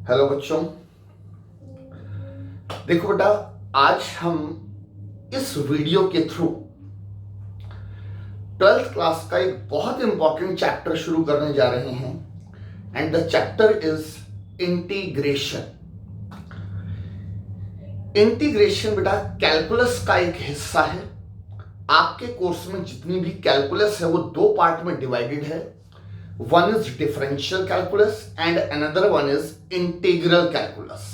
Hello बच्चों, देखो बेटा, आज हम इस वीडियो के थ्रू 12th क्लास का एक बहुत इंपॉर्टेंट चैप्टर शुरू करने जा रहे हैं and the chapter is integration. Integration बेटा कैलकुलस का एक हिस्सा है। आपके कोर्स में जितनी भी कैलकुलस है वो दो पार्ट में डिवाइडेड है। One is differential calculus and another one is integral calculus.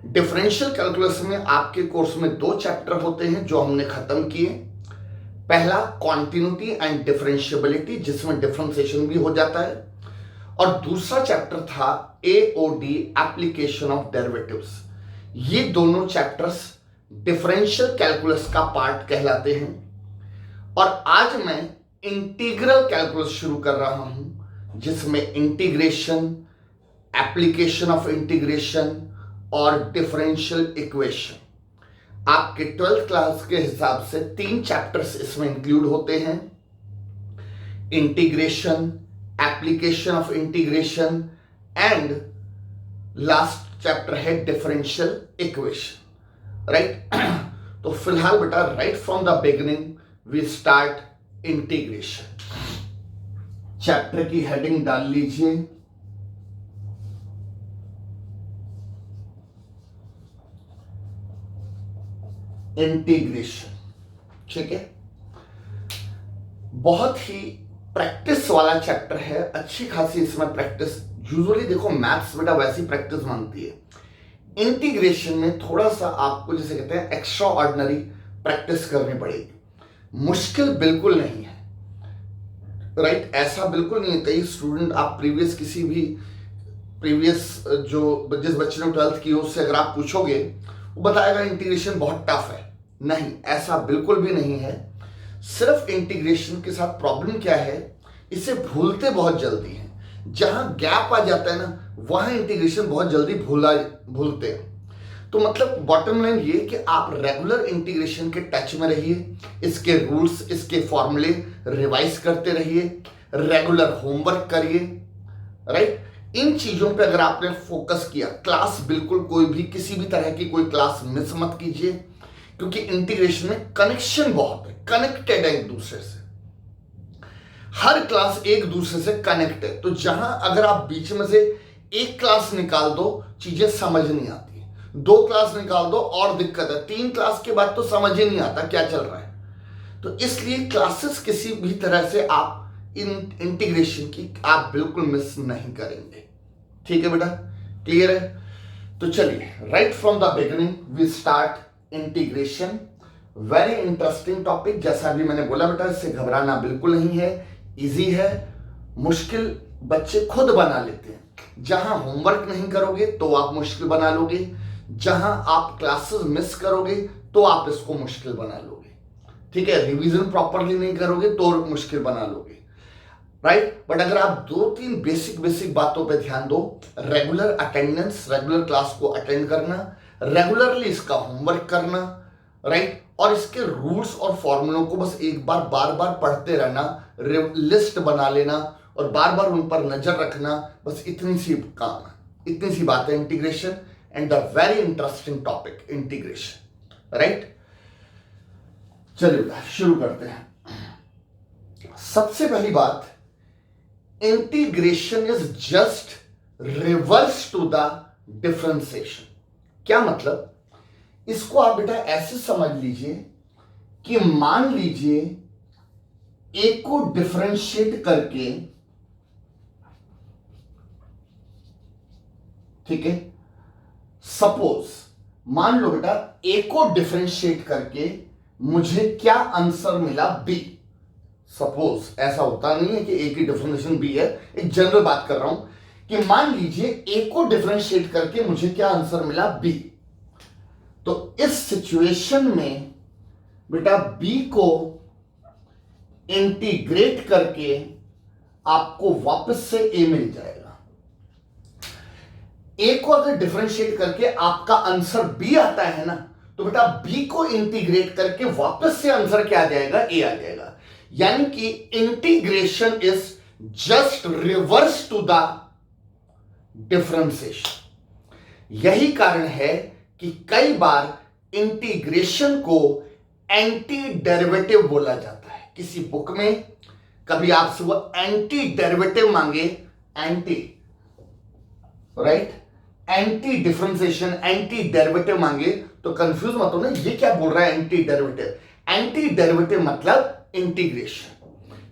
Differential calculus में आपके कोर्स में दो चैप्टर होते हैं जो हमने खत्म किए। पहला कॉन्टिन्यूटी एंड डिफरेंशियबिलिटी, जिसमें डिफरेंशिएशन भी हो जाता है, और दूसरा चैप्टर था एओडी, एप्लीकेशन ऑफ डेरिवेटिव्स। ये दोनों चैप्टर्स डिफरेंशियल कैलकुलस का पार्ट कहलाते हैं। और आज मैं इंटीग्रल कैलकुलस शुरू कर रहा हूं, जिसमें इंटीग्रेशन, एप्लीकेशन ऑफ इंटीग्रेशन और डिफरेंशियल इक्वेशन। आपके 12th क्लास के हिसाब से 3 चैप्टर्स इसमें इंक्लूड होते हैं, integration, application of integration and last chapter है डिफरेंशियल इक्वेशन। राइट? तो फिलहाल बेटा right from the beginning we start integration. Chapter की हेडिंग डाल लीजिए इंटीग्रेशन। ठीक है, बहुत ही प्रैक्टिस वाला चैप्टर है, अच्छी खासी इसमें प्रैक्टिस। यूजुअली देखो मैथ्स बेटा वैसी प्रैक्टिस मांगती है, इंटीग्रेशन में थोड़ा सा आपको जैसे कहते हैं एक्स्ट्रा ऑर्डिनरी प्रैक्टिस करनी पड़ेगी। मुश्किल बिल्कुल नहीं है, राइट? ऐसा बिल्कुल नहीं है। कई स्टूडेंट आप प्रीवियस जो जिस बच्चे ने 12th की उससे अगर आप पूछोगे वो बताएगा इंटीग्रेशन बहुत टफ है। नहीं, ऐसा बिल्कुल भी नहीं है। सिर्फ इंटीग्रेशन के साथ प्रॉब्लम क्या है, इसे भूलते बहुत जल्दी हैं। जहां गैप आ जाता है ना, वहां इंटीग्रेशन बहुत जल्दी भूलते हैं। तो मतलब बॉटम लाइन ये कि आप रेगुलर इंटीग्रेशन के टच में रहिए, इसके रूल्स, इसके फॉर्मूले रिवाइज करते रहिए, रेगुलर होमवर्क करिए। राइट? इन चीजों पे अगर आपने फोकस किया, क्लास बिल्कुल कोई भी किसी भी तरह की कोई क्लास मिस मत कीजिए, क्योंकि इंटीग्रेशन में कनेक्शन बहुत है, कनेक्टेड है एक दूसरे से। हर क्लास एक दूसरे से कनेक्ट है। तो जहां अगर आप बीच में से एक क्लास निकाल दो, चीजें समझ नहीं आती। 2 क्लास निकाल दो और दिक्कत है, 3 क्लास के बाद तो समझ ही नहीं आता क्या चल रहा है। तो इसलिए क्लासेस किसी भी तरह से आप इंटीग्रेशन की आप बिल्कुल मिस नहीं करेंगे। ठीक है बेटा, क्लियर है? तो चलिए right from the beginning we start integration. Very interesting topic. जैसा भी मैंने बोला बेटा, इससे घबराना बिल्कुल नहीं है, इजी है। मुश्किल बच्चे खुद बना लेते हैं। जहां होमवर्क नहीं करोगे तो आप मुश्किल बना लोगे, जहां आप क्लासेस मिस करोगे तो आप इसको मुश्किल बना लोगे। ठीक है, रिवीजन प्रॉपरली नहीं करोगे तो मुश्किल बना लोगे। राइट? बट अगर आप 2-3 बेसिक बातों पे ध्यान दो, रेगुलर अटेंडेंस, रेगुलर क्लास को अटेंड करना, रेगुलरली इसका होमवर्क करना, राइट? और इसके रूल्स और फॉर्मूलों को बस एक बार बार बार पढ़ते रहना, लिस्ट बना लेना और बार बार उन पर नजर रखना। बस इतनी सी काम है, इतनी सी बात है integration and the very interesting topic integration. Right? चलिए शुरू करते हैं। सबसे पहली बात, integration is just reverse to the differentiation. क्या मतलब? इसको आप बेटा ऐसे समझ लीजिए कि मान लीजिए ए को डिफरेंशिएट करके, ठीक है, सपोज मान लो बेटा ए को डिफरेंशिएट करके मुझे क्या आंसर मिला, बी। सपोज ऐसा होता नहीं है कि ए की डिफरेंशिएशन बी है, एक जनरल बात कर रहा हूं कि मान लीजिए ए को डिफरेंशिएट करके मुझे क्या आंसर मिला, बी। तो इस सिचुएशन में बेटा बी को इंटीग्रेट करके आपको वापस से ए मिल जाएगा। ए को अगर डिफरेंशिएट करके आपका आंसर बी आता है ना, तो बेटा बी को इंटीग्रेट करके वापस से आंसर क्या आ जाएगा, ए आ जाएगा। यानी कि integration is just reverse to the differentiation. यही कारण है कि कई बार इंटीग्रेशन को एंटी डेरिवेटिव बोला जाता है। किसी बुक में कभी आपसे वो एंटी डेरिवेटिव मांगे, anti, right, anti differentiation, anti derivative मांगे तो कंफ्यूज मत होना, ये क्या बोल रहा है एंटी डेरिवेटिव। एंटी डेरिवेटिव मतलब इंटीग्रेशन,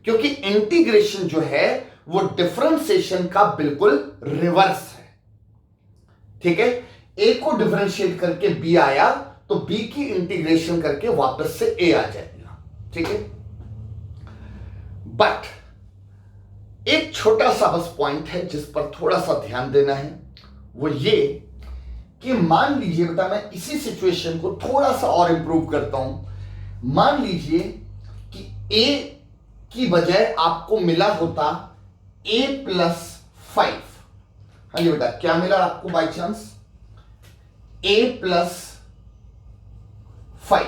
क्योंकि इंटीग्रेशन जो है वो डिफरेंशिएशन का बिल्कुल रिवर्स है। ठीक है, ए को डिफरेंशिएट करके बी आया तो बी की इंटीग्रेशन करके वापस से ए आ जाएगा। ठीक है, बट एक छोटा सा बस पॉइंट है जिस पर थोड़ा सा ध्यान देना है, वो ये कि मान लीजिए बेटा मैं इसी सिचुएशन को थोड़ा सा और इंप्रूव करता हूं। मान लीजिए कि ए की बजाय आपको मिला होता a+5। हाँ जी बेटा, क्या मिला आपको बाय चांस? a+5।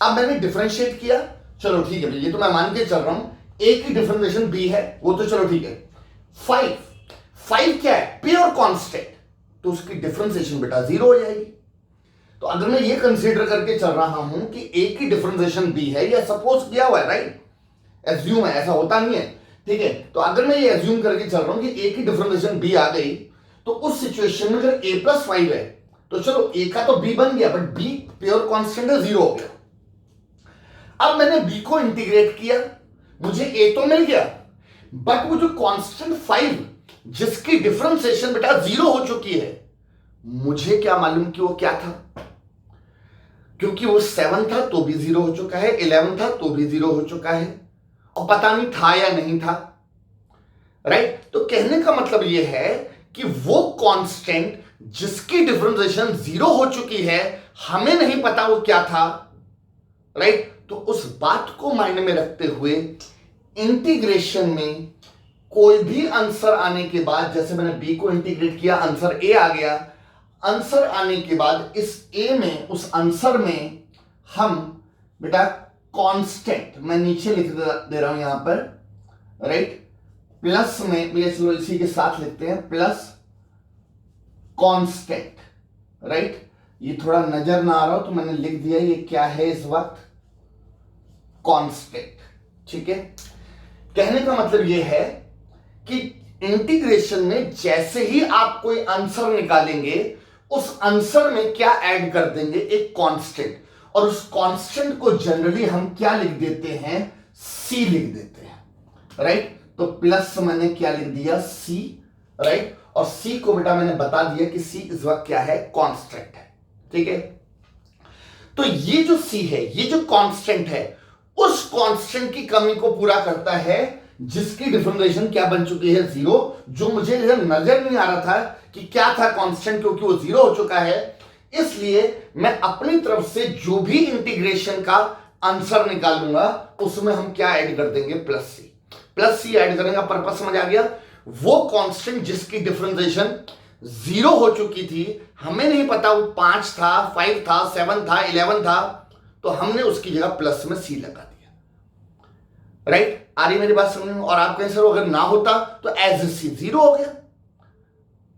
अब मैंने डिफरेंशिएट किया, चलो ठीक है, ये तो मैं मान के चल रहा हूं a की डिफरेंशिएशन b है, वो तो चलो ठीक है। 5 क्या है? प्योर कांस्टेंट, तो उसकी डिफरेंशिएशन बेटा 0 हो जाएगी। तो अगर मैं ये कंसीडर करके चल रहा हूं कि a की डिफरेंशिएशन b है, या सपोज किया हुआ है, राइट, एज्यूम है, ऐसा होता नहीं है। ठीक है, तो अगर मैं ये एज्यूम करके चल रहा हूं कि a की डिफरेंशिएशन b आ गई, तो उस सिचुएशन में अगर a+5 है तो चलो a का तो b बन गया, बट b प्योर कांस्टेंट है, 0 हो गया। अब मैंने b को इंटीग्रेट किया, मुझे a तो मिल गया, बट वो जो कांस्टेंट 5 जिसकी डिफरेंशिएशन बेटा 0 हो चुकी है, मुझे क्या मालूम कि वो क्या था? क्योंकि वो 7 था तो भी 0 हो चुका है, 11 था तो भी 0 हो चुका है, और पता नहीं था या नहीं था, राइट। तो कहने का मतलब ये है कि वो कांस्टेंट जिसकी डिफरेंशिएशन 0 हो चुकी है, हमें नहीं पता वो क्या था, राइट। तो उस बात को माइंड में रखते हुए इंटीग्रेशन में कोई भी आंसर आने के बाद, जैसे मैंने बी को इंटीग्रेट किया, आंसर ए आ गया, आंसर आने के बाद इस ए में, उस आंसर में हम बेटा कांस्टेंट, मैं नीचे लिख दे रहा हूं यहां पर, राइट, प्लस में, भैया चलो इसी के साथ लिखते हैं, प्लस कांस्टेंट, राइट। ये थोड़ा नजर ना आ रहा हो तो मैंने लिख दिया, ये क्या है इस वक्त? कांस्टेंट। ठीक है, कहने का मतलब ये है कि इंटीग्रेशन में जैसे ही आप कोई आंसर निकालेंगे, उस आंसर में क्या ऐड कर देंगे? एक कांस्टेंट, और उस कांस्टेंट को जनरली हम क्या लिख देते हैं? सी लिख देते हैं, राइट। तो प्लस मैंने क्या लिख दिया? सी, राइट। और सी को बेटा मैंने बता दिया कि सी इस वक्त क्या है? कांस्टेंट है। ठीक है, तो ये जो सी है, ये जो कांस्टेंट है, उस कांस्टेंट की कमी को पूरा करता है जिसकी डिफरेंशिएशन क्या बन चुकी है? 0। जो मुझे नजर नहीं आ रहा था कि क्या था कांस्टेंट, क्योंकि वो 0 हो चुका है, इसलिए मैं अपनी तरफ से जो भी इंटीग्रेशन का आंसर निकालूंगा उसमें हम क्या ऐड कर देंगे? प्लस सी। प्लस सी ऐड करने का पर्पस समझ आ गया? वो कांस्टेंट जिसकी डिफरेंशिएशन 0 हो चुकी थी, हमें नहीं पता वो 5 था, 5 था, 7 था, 11 था, तो हमने उसकी जगह प्लस में सी लगा दिया, राइट। आ रही मेरी बात समझ में? और आप कहें सर अगर ना होता तो एज ए सी 0 हो गया,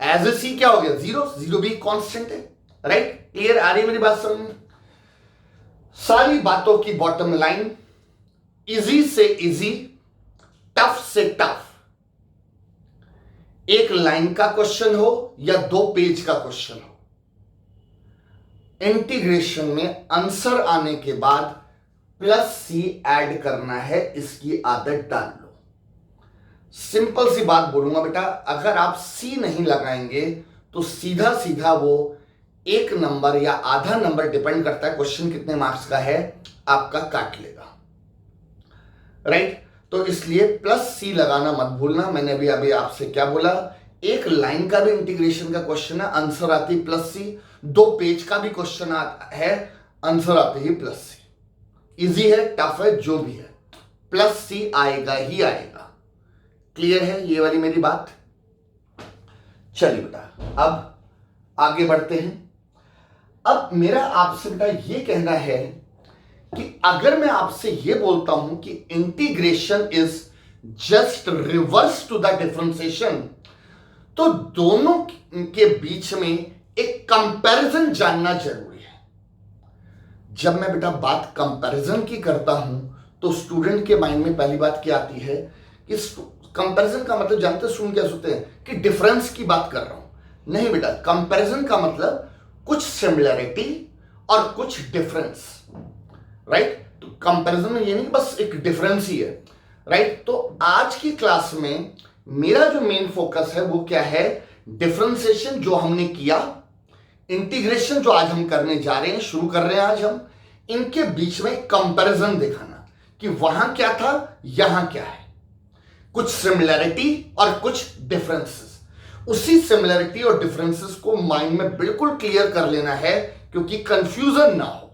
एज ए सी क्या हो गया? 0। 0 भी कांस्टेंट है, राइट। क्लियर? आ रही मेरी बात समझ में? सारी बातों की बॉटम लाइन, इजी से इजी, टफ से टफ, एक लाइन का क्वेश्चन हो या 2 पेज का क्वेश्चन हो, इंटीग्रेशन में आंसर आने के बाद प्लस सी ऐड करना है, इसकी आदत डाल लो। सिंपल सी बात बोलूंगा बेटा, अगर आप सी नहीं लगाएंगे तो सीधा सीधा वो 1 नंबर या आधा नंबर, डिपेंड करता है क्वेश्चन कितने मार्क्स का है, आपका काट लेगा, राइट। तो इसलिए प्लस सी लगाना मत भूलना। मैंने अभी आपसे क्या बोला? एक लाइन का भी इंटीग्रेशन का क्वेश्चन है, आंसर आती प्लस सी। 2 पेज का भी क्वेश्चन है, आंसर आते ही प्लस सी। इजी है, टफ है, जो भी है, प्लस सी आएगा ही आएगा। क्लियर है ये वाली मेरी बात? चलिए बेटा, अब आगे बढ़ते हैं। अब मेरा आपसे बेटा ये कहना है कि अगर मैं आपसे ये बोलता हूं कि integration is just reverse to the differentiation, तो दोनों के बीच में एक कंपैरिजन जानना जरूरी है। जब मैं बेटा बात कंपैरिजन की करता हूं तो स्टूडेंट के माइंड में पहली बात क्या आती है कि कंपैरिजन का मतलब जानते स्टूडेंट क्या सोचते हैं कि डिफरेंस की बात कर रहा हूं। नहीं बेटा, कंपैरिजन का मतलब कुछ सिमिलरिटी और कुछ डिफरेंस, राइट। तो कंपैरिजन में ये नहीं कि बस एक डिफरेंस ही है, राइट। तो आज की क्लास में मेरा जो मेन फोकस है वो क्या है, डिफरेंशिएशन जो हमने किया, इंटीग्रेशन जो आज हम करने जा रहे हैं, शुरू कर रहे हैं आज हम, इनके बीच में कंपैरिजन दिखाना कि वहां क्या था यहां क्या है, कुछ सिमिलरिटी और कुछ डिफरेंसेस। उसी सिमिलरिटी और डिफरेंसेस को माइंड में बिल्कुल क्लियर कर लेना है क्योंकि कंफ्यूजन ना हो,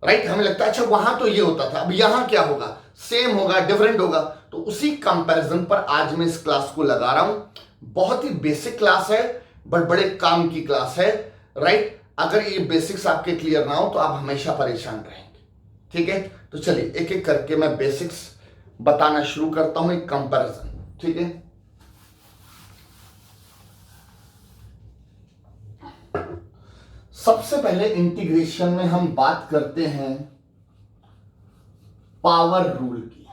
राइट। हमें लगता है अच्छा वहां तो ये होता था, अब यहां क्या होगा, सेम होगा डिफरेंट होगा। तो उसी कंपैरिजन पर आज मैं इस क्लास को लगा रहा हूं। बहुत ही बेसिक क्लास है बट बड़े काम की क्लास है, राइट। अगर ये बेसिक्स आपके क्लियर ना हो तो आप हमेशा परेशान रहेंगे, ठीक है। तो चलिए एक एक करके मैं बेसिक्स बताना शुरू करता हूं, एक कंपैरिजन, ठीक है। सबसे पहले इंटीग्रेशन में हम बात करते हैं पावर रूल की।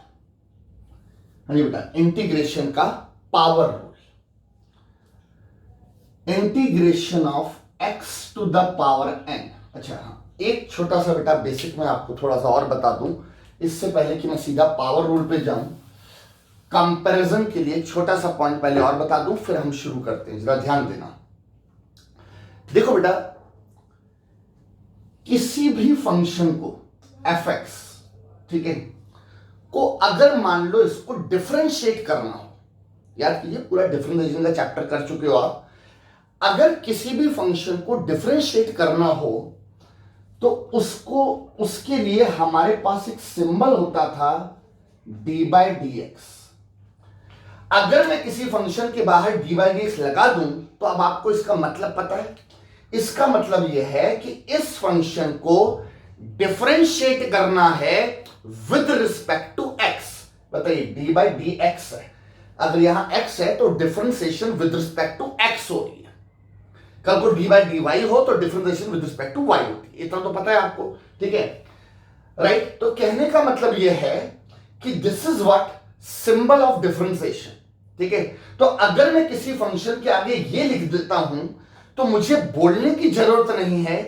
हाँ जी बेटा, इंटीग्रेशन का power rule, integration of x to the power n। अच्छा हाँ, एक छोटा सा बेटा बेसिक में आपको थोड़ा सा और बता दूं इससे पहले कि मैं सीधा पावर रूल पे जाऊं। कंपैरिजन के लिए छोटा सा पॉइंट पहले और बता दूं, फिर हम शुरू करते हैं, जरा ध्यान देना। देखो बेटा, किसी भी फंक्शन को fx, ठीक है, को अगर मान लो इसको डिफरेंशिएट करना हो, याद कीजिए पूरा डिफरेंशिएशन का चैप्टर कर चुके हो आप। अगर किसी भी फंक्शन को डिफरेंशिएट करना हो तो उसके लिए हमारे पास एक सिंबल होता था d/dx। अगर मैं किसी फंक्शन के बाहर d/dx लगा दूं तो अब आपको इसका मतलब पता है। इसका मतलब यह है कि इस फंक्शन को डिफरेंशिएट करना है विद रिस्पेक्ट टू x। बताइए d/dx है, अगर यहां x है तो differentiation with respect to x हो रही है। कल को d/dy हो तो differentiation with respect to y होती है, इतना तो पता है आपको, ठीक है, राइट। तो कहने का मतलब यह है कि this is what symbol of differentiation, ठीक है। तो अगर मैं किसी फंक्शन के आगे ये लिख देता हूं तो मुझे बोलने की जरूरत नहीं है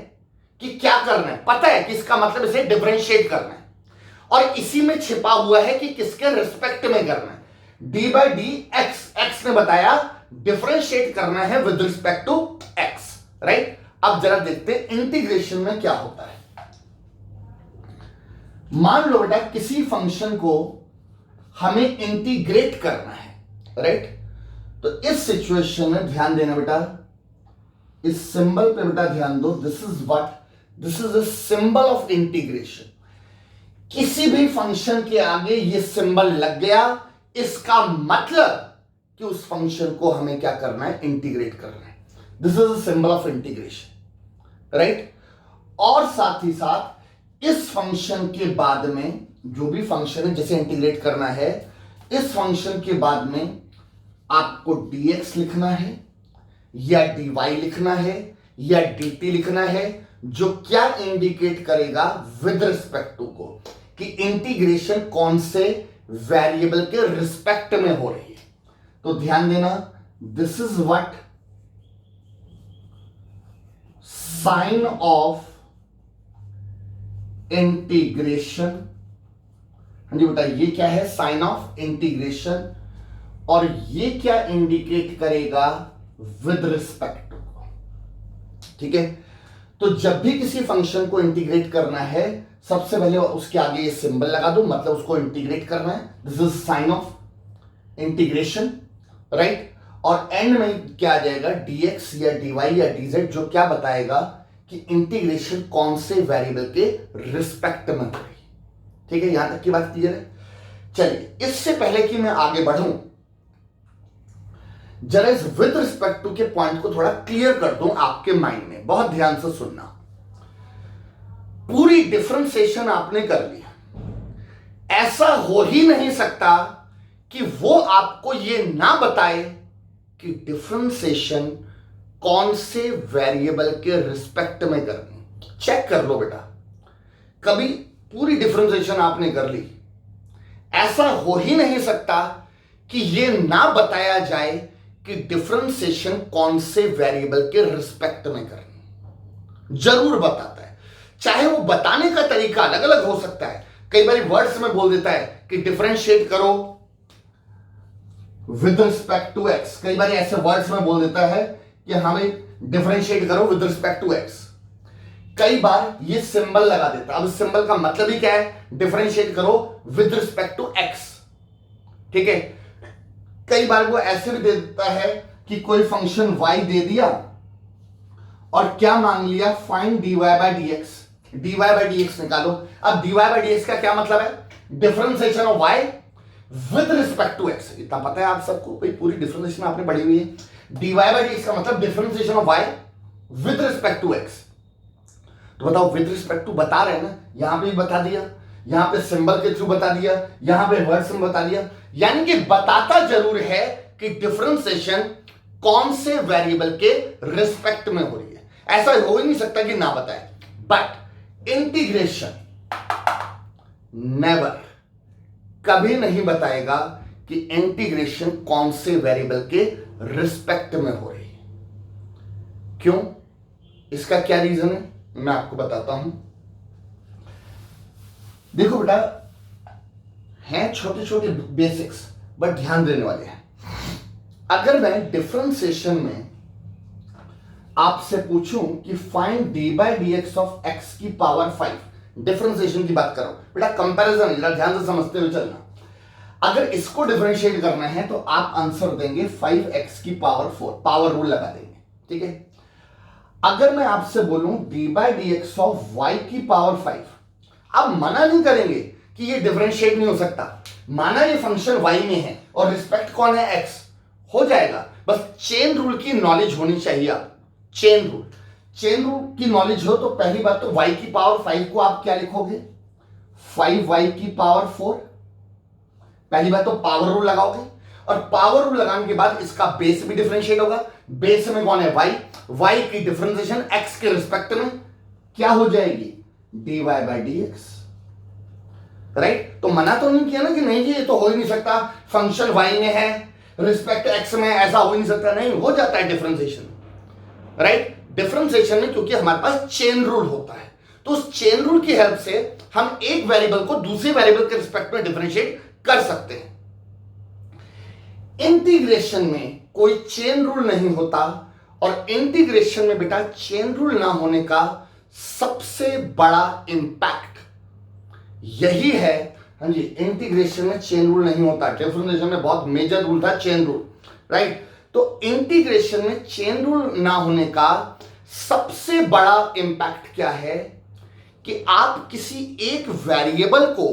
कि क्या करना है, पता है कि इसका मतलब इसे डिफरेंशिएट करना है और इसी में छिपा हुआ है कि किसके रिस्पेक्ट में करना है। d/dx, x ने बताया डिफरेंशिएट करना है with respect to x, right. अब जरा देखते हैं इंटीग्रेशन में क्या होता है। मान लो बेटा किसी फंक्शन को हमें इंटीग्रेट करना है, राइट। तो इस सिचुएशन में ध्यान देना बेटा, इस सिंबल पे बेटा ध्यान दो। This is a symbol of integration. किसी भी फंक्शन के आगे ये सिंबल लग गया, इसका मतलब कि उस फंक्शन को हमें क्या करना है, इंटीग्रेट करना है। This is a symbol of integration, right. और साथ ही साथ इस फंक्शन के बाद में जो भी फंक्शन है जैसे इंटीग्रेट करना है, इस फंक्शन के बाद में आपको dx लिखना है या dy लिखना है या dt लिखना है, जो क्या इंडिकेट करेगा विद रिस्पेक्ट टू को, कि इंटीग्रेशन कौन से वेरिएबल के रिस्पेक्ट में हो रही है। तो ध्यान देना, this is what sign of integration. हाँ जी बेटा, ये क्या है, साइन ऑफ इंटीग्रेशन। और ये क्या इंडिकेट करेगा, विद रिस्पेक्ट टू, ठीक है। तो जब भी किसी फंक्शन को इंटीग्रेट करना है सबसे पहले उसके आगे ये सिंबल लगा दो, मतलब उसको इंटीग्रेट करना है। This is sine of integration, right. और एंड में क्या आ जाएगा, dx या dy या dz, जो क्या बताएगा कि इंटीग्रेशन कौन से वेरिएबल के रिस्पेक्ट में हो रही है, ठीक है। यहां तक की बात क्लियर है। चलिए, इससे पहले कि मैं आगे बढ़ूं, जरा इस विद रिस्पेक्ट टू के पॉइंट को थोड़ा क्लियर कर दूं आपके माइंड में, बहुत ध्यान से सुनना। पूरी डिफरेंशिएशन आपने कर लिया, ऐसा हो ही नहीं सकता कि वो आपको ये ना बताए कि डिफरेंशिएशन कौन से वेरिएबल के रिस्पेक्ट में करनी। चेक कर लो बेटा, कभी पूरी डिफरेंशिएशन आपने कर ली, ऐसा हो ही नहीं सकता कि यह ना बताया जाए कि डिफरेंशिएशन कौन से वेरिएबल के रिस्पेक्ट में करनी। जरूर बताता है, चाहे वो बताने का तरीका अलग अलग हो सकता है। कई बार वर्ड्स में बोल देता है कि डिफरेंशिएट करो विद रिस्पेक्ट टू एक्स, कई बार ऐसे वर्ड्स में बोल देता है कि हमें डिफरेंशिएट करो विद रिस्पेक्ट टू एक्स। कई बार ये सिंबल लगा देता है। अब इस सिंबल का मतलब ही क्या है, डिफरेंशिएट करो विद रिस्पेक्ट टू एक्स, ठीक है। कई बार वो ऐसे भी दे देता है कि कोई फंक्शन y दे दिया और क्या मांग लिया, find dy by dx, dy by dx निकालो। अब dy बाय dx का क्या मतलब है, differentiation of y with respect to x। इतना पता है आप सबको, भाई पूरी डिफरेंशिएशन आपने पढ़ी हुई है। dy बाय dx का मतलब differentiation of y with respect to x। तो बताओ विद रिस्पेक्ट टू बता रहे हैं ना, यहां पे भी बता दिया, यहां पे सिंबल के थ्रू बता दिया, यहां पे वर्ड से बता दिया, यानी कि बताता जरूर है कि डिफरेंशिएशन कौन से वेरिएबल के रिस्पेक्ट में हो रही है। ऐसा हो ही नहीं सकता कि ना बताए। बट इंटीग्रेशन नेवर, कभी नहीं बताएगा कि इंटीग्रेशन कौन से वेरिएबल के रिस्पेक्ट में हो रही है। क्यों, इसका क्या रीजन है, मैं आपको बताता हूं। देखो बेटा, हैं छोटे छोटे बेसिक्स बट ध्यान देने वाले हैं। अगर मैं डिफरेंशिएशन में आपसे पूछूं कि find D by D x of x की पावर 5, डिफरेंशिएशन की बात करो बेटा, कंपैरिजन जरा ध्यान से समझते हुए चलना। अगर इसको डिफरेंशिएट करना है तो आप आंसर देंगे 5x की पावर 4, पावर रूल लगा देंगे, ठीक है। अगर मैं आपसे बोलूं d by D x of y की पावर 5, आप मना नहीं करेंगे कि ये डिफरेंशिएट नहीं हो सकता, माना ये फंक्शन y में है और रिस्पेक्ट कौन है, x, हो जाएगा। बस चेन रूल की नॉलेज होनी चाहिए। आप चेन रूल की नॉलेज हो तो पहली बात तो y की पावर 5 को आप क्या लिखोगे, 5y की पावर 4। पहली बात तो पावर रूल लगाओगे, और पावर रूल लगाने के बाद इसका बेस भी डिफरेंशिएट होगा। बेस में कौन है, y की डिफरेंशिएशन x के रिस्पेक्ट में क्या हो जाएगी, dy बाई dx, राइट। तो मना तो नहीं किया ना कि नहीं जी ये तो हो ही नहीं सकता, फंक्शन y में है रिस्पेक्ट x में, ऐसा हो ही नहीं सकता। नहीं, हो जाता है डिफरेंशिएशन, राइट। डिफरेंशिएशन में क्योंकि हमारे पास चेन रूल होता है, तो उस चेन रूल की हेल्प से हम एक वेरिएबल को दूसरे वेरिएबल के रिस्पेक्ट में डिफरेंशिएट कर सकते हैं। इंटीग्रेशन में कोई चेन रूल नहीं होता, और इंटीग्रेशन में बेटा चेन रूल ना होने का सबसे बड़ा इंपैक्ट यही है। हाँ जी, इंटीग्रेशन में चेन रूल नहीं होता, डिफरेंशिएशन में बहुत मेजर रूल था चेन रूल, राइट। तो इंटीग्रेशन में चेन रूल ना होने का सबसे बड़ा इंपैक्ट क्या है कि आप किसी एक वेरिएबल को,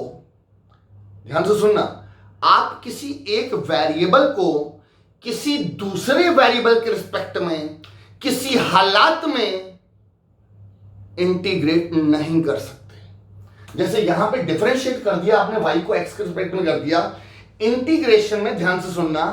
ध्यान से सुनना, आप किसी एक वेरिएबल को किसी दूसरे वेरिएबल के रिस्पेक्ट में किसी हालात में इंटीग्रेट नहीं कर सकते। जैसे यहां पे डिफरेंशिएट कर दिया आपने, y को x के रिस्पेक्ट में कर दिया। इंटीग्रेशन में ध्यान से सुनना,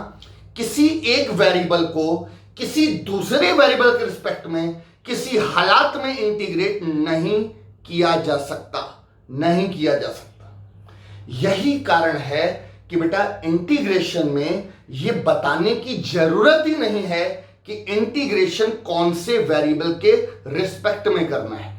किसी एक वेरिएबल को किसी दूसरे वेरिएबल के रिस्पेक्ट में किसी हालात में इंटीग्रेट नहीं किया जा सकता, नहीं किया जा सकता। यही कारण है कि बेटा इंटीग्रेशन में यह बताने की जरूरत ही नहीं है कि इंटीग्रेशन कौन से वेरिएबल के रिस्पेक्ट में करना है।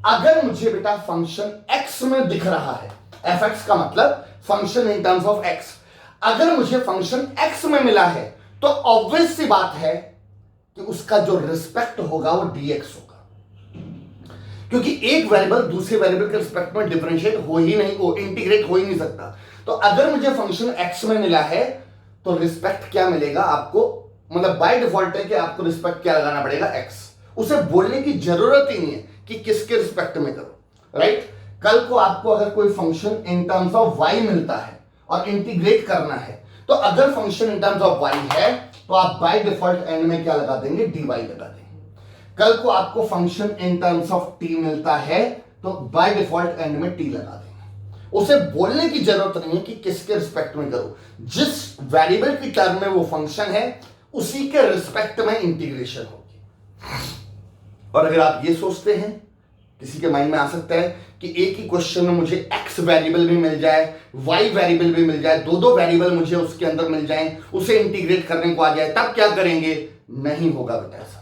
अगर मुझे बेटा फंक्शन x में दिख रहा है, fx का मतलब function in terms of x, अगर मुझे फंक्शन x में मिला है तो ऑब्वियस सी बात है कि उसका जो रिस्पेक्ट होगा वो dx होगा, क्योंकि एक वेरिएबल दूसरे वेरिएबल के रिस्पेक्ट में डिफरेंशिएट हो ही नहीं, हो इंटीग्रेट हो ही नहीं सकता। तो अगर मुझे फंक्शन x में मिला है तो रिस्पेक्ट क्या मिलेगा आपको, मतलब बाय डिफॉल्ट है कि आपको रिस्पेक्ट क्या लगाना पड़ेगा, x। उसे बोलने की जरूरत ही नहीं है कि किसके रिस्पेक्ट में करो, राइट। कल को आपको अगर कोई function in terms of y मिलता है और इंटीग्रेट करना है, तो अगर function in terms of y है तो आप बाय डिफॉल्ट एंड में क्या लगा देंगे, dy लगा देंगे। कल को आपको function in terms of t मिलता है तो बाय डिफॉल्ट एंड में t लगा देंगे। उसे बोलने की जरूरत नहीं है कि किसके रिस्पेक्ट में करो, जिस वेरिएबल की टर्म में वो फंक्शन है उसी के रिस्पेक्ट में इंटीग्रेशन होगी। और अगर आप ये सोचते हैं, किसी के माइंड में आ सकता है कि एक ही क्वेश्चन में मुझे x वेरिएबल भी मिल जाए, y वेरिएबल भी मिल जाए, दो वेरिएबल मुझे उसके अंदर मिल जाए, उसे इंटीग्रेट करने को आ जाए, तब क्या करेंगे? नहीं होगा बेटा ऐसा।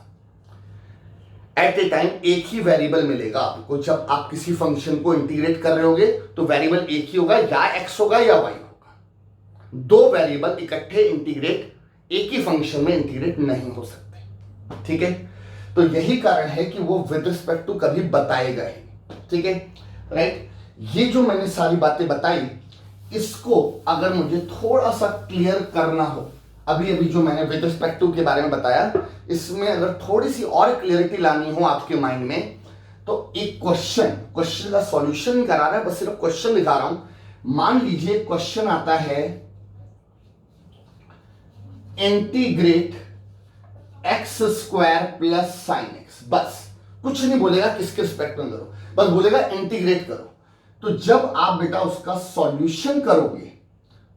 एट ए टाइम एक ही वेरिएबल मिलेगा आपको। जब आप किसी फंक्शन को इंटीग्रेट कर रहे होगे तो वेरिएबल एक ही होगा, या x होगा या y होगा। दो वेरिएबल इकट्ठे इंटीग्रेट एक ही फंक्शन में इंटीग्रेट नहीं हो सकते, ठीक है। तो यही कारण है कि वो विद रिस्पेक्ट टू कभी बताएगा ही, ठीक है, राइट। ये जो मैंने सारी बातें बताई, इसको अगर मुझे थोड़ा सा क्लियर करना हो, अभी अभी जो मैंने विद रिस्पेक्ट टू के बारे में बताया, इसमें अगर थोड़ी सी और क्लियरिटी लानी हो आपके माइंड में, तो एक क्वेश्चन का सॉल्यूशन नहीं करा रहा है, बस सिर्फ क्वेश्चन दिखा रहा हूं। मान लीजिए क्वेश्चन आता है integrate x square plus sine x. बस कुछ नहीं बोलेगा किसके रिस्पेक्ट में करो, बस बोलेगा इंटीग्रेट करो। तो जब आप बेटा उसका सॉल्यूशन करोगे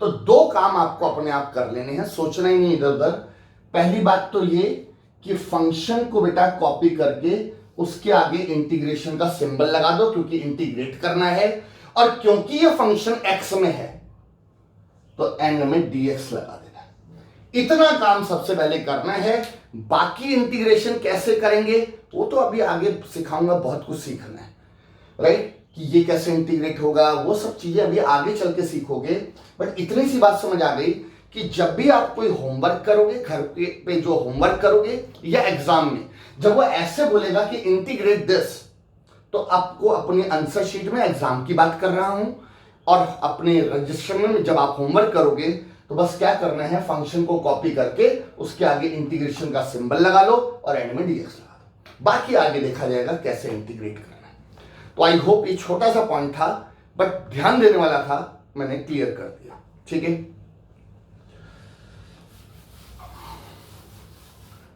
तो दो काम आपको अपने आप कर लेने हैं, सोचना ही नहीं इधर उधर। पहली बात तो ये कि फंक्शन को बेटा कॉपी करके उसके आगे इंटीग्रेशन का सिंबल लगा दो, क्योंकि इंटीग्रेट करना है, और क्योंकि ये फंक्शन एक्स में है तो एन में dx लगा देना। इतना काम सबसे पहले करना है। बाकी इंटीग्रेशन कैसे करेंगे वो तो अभी आगे सिखाऊंगा, बहुत कुछ सीखना है, राइट, कि ये कैसे इंटीग्रेट होगा, वो सब चीजें अभी आगे चल के सीखोगे। बट इतनी सी बात समझ आ गई कि जब भी आप कोई होमवर्क करोगे, घर पे जो होमवर्क करोगे या एग्जाम में, जब वो ऐसे बोलेगा कि इंटीग्रेट दिस, तो आपको अपने आंसर शीट में एग्जाम की बात कर रहा हूं, और अपने रजिस्टर में जब आप होमवर्क करोगे तो बस क्या करना है, फंक्शन को कॉपी करके उसके आगे इंटीग्रेशन का सिंबल लगा लो और एंड में dx लगा दो। बाकी आगे देखा जाएगा कैसे इंटीग्रेट करना है। तो आई होप ये छोटा सा पॉइंट था, बट ध्यान देने वाला था, मैंने क्लियर कर दिया, ठीक है।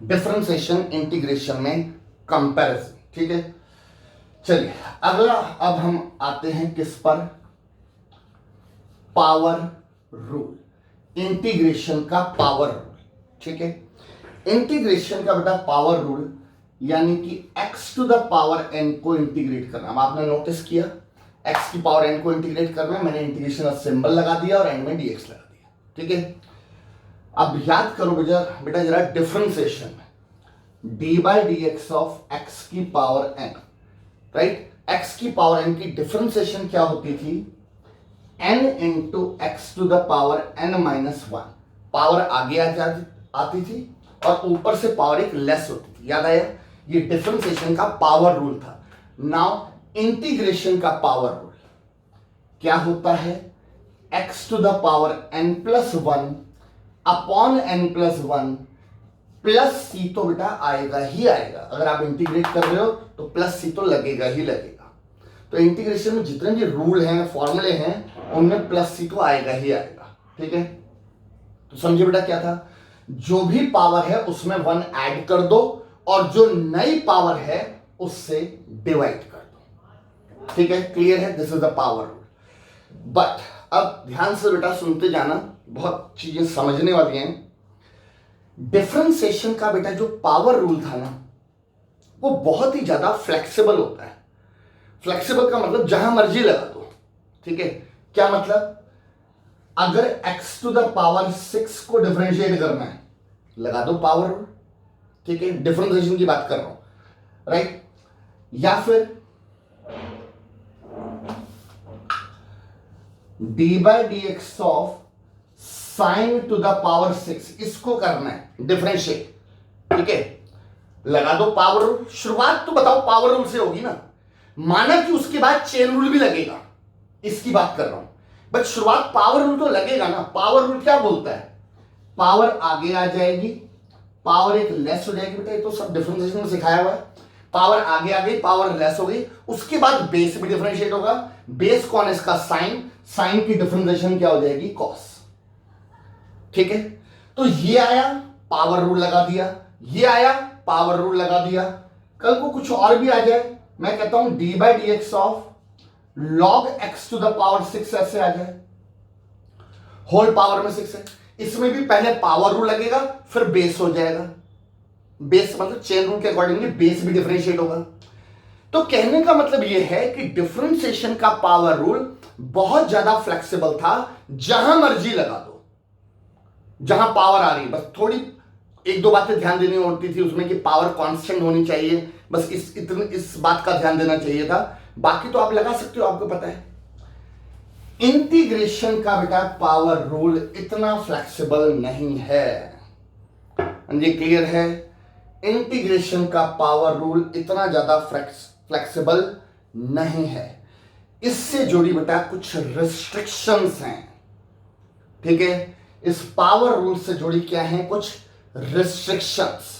डिफरेंशिएशन इंटीग्रेशन में कंपैरिजन, ठीक है। चलिए अगला, अब हम आते हैं किस पर? पावर रूल, इंटीग्रेशन का पावर रूल, ठीक है। इंटीग्रेशन का बेटा पावर रूल यानी कि x to the power n को इंटीग्रेट करना। अब आपने नोटिस किया x की पावर n को इंटीग्रेट करना, मैंने इंटीग्रेशन का सिंबल लगा दिया और एंड में dx लगा दिया, ठीक है। अब याद करो बेटा जरा डिफरेंशिएशन में d by D x of x की पावर n, राइट। x की पावर n की डिफरेंशिएशन क्या होती थी? n into x to the power n minus one. Power आगे आती थी और ऊपर से पावर एक लेस होती थी, याद आया? ये डिफरेंशिएशन का पावर रूल था। नाउ इंटीग्रेशन का पावर रूल क्या होता है? x to the power n plus one upon n plus one plus C तो बेटा आएगा ही आएगा। अगर आप इंटीग्रेट कर रहे हो तो प्लस सी तो लगेगा ही लगेगा। तो इंटीग्रेशन में जितने भी रूल हैं, फॉर्मूले हैं, उनमें प्लस सी तो आएगा ही आएगा, ठीक है। तो समझे बेटा क्या था? जो भी पावर है उसमें वन ऐड कर दो और जो नई पावर है उससे डिवाइड कर दो, ठीक है। क्लियर है? This is the power rule. But अब ध्यान से बेटा सुनते जाना, बहुत चीजें समझने वाली हैं। डिफरेंशिएशन का बेटा जो पावर रूल था ना, वो बहुत ही ज्यादा फ्लेक्सिबल होता है। फ्लेक्सिबल का मतलब जहां मर्जी लगा दो, ठीक है। क्या मतलब? अगर x टू द पावर 6 को डिफरेंशिएट करना है, लगा दो पावर रूल, ठीक है। डिफरेंशिएशन की बात कर रहा हूं, राइट। या फिर d by D x of sine to the power 6, इसको करना है डिफरेंशिएट, ठीक है। लगा दो पावर रूल। शुरुआत तो बताओ पावर रूल से होगी ना, माना कि उसके बाद चेन रूल भी लगेगा, इसकी बात कर रहा हूं। बट शुरुआत पावर रूल तो लगेगा ना। पावर रूल क्या बोलता है? पावर आगे आ जाएगी, पावर एक लेस हो जाएगी। बेटा ये तो सब डिफरेंशिएशन में सिखाया हुआ है। पावर आगे आ गई, पावर लेस हो गई, उसके बाद बेस भी डिफरेंशिएट होगा। बेस कौन है इसका? साइन। साइन की डिफरेंशिएशन क्या हो जाएगी? कॉस, ठीक है। तो ये आया, पावर रूल लगा दिया, ये आया, पावर रूल लगा दिया। कल को कुछ और भी आ जाए, मैं कहता हूं d by D x of log x to the power 6 ऐसे आ जाए, होल पावर में 6 है। इसमें भी पहले पावर रूल लगेगा फिर बेस हो जाएगा। बेस मतलब चेन रूल के अकॉर्डिंगली बेस भी डिफरेंशिएट होगा। तो कहने का मतलब यह है कि डिफरेंशिएशन का पावर रूल बहुत ज्यादा फ्लेक्सिबल था, जहां मर्जी लगा दो, जहां पावर आ रही, बस थोड़ी एक दो बातें ध्यान देनी होती थी उसमें कि पावर कांस्टेंट होनी चाहिए, बस इस बात का ध्यान देना चाहिए था, बाकी तो आप लगा सकते हो, आपको पता है। इंटीग्रेशन का बेटा पावर रूल इतना फ्लेक्सिबल नहीं है, ये क्लियर है। इंटीग्रेशन का पावर रूल इतना ज्यादा फ्लेक्सिबल नहीं है, इससे जुड़ी बेटा कुछ रिस्ट्रिक्शंस हैं, ठीक है। इस पावर रूल से जुड़ी क्या है, कुछ रिस्ट्रिक्शंस,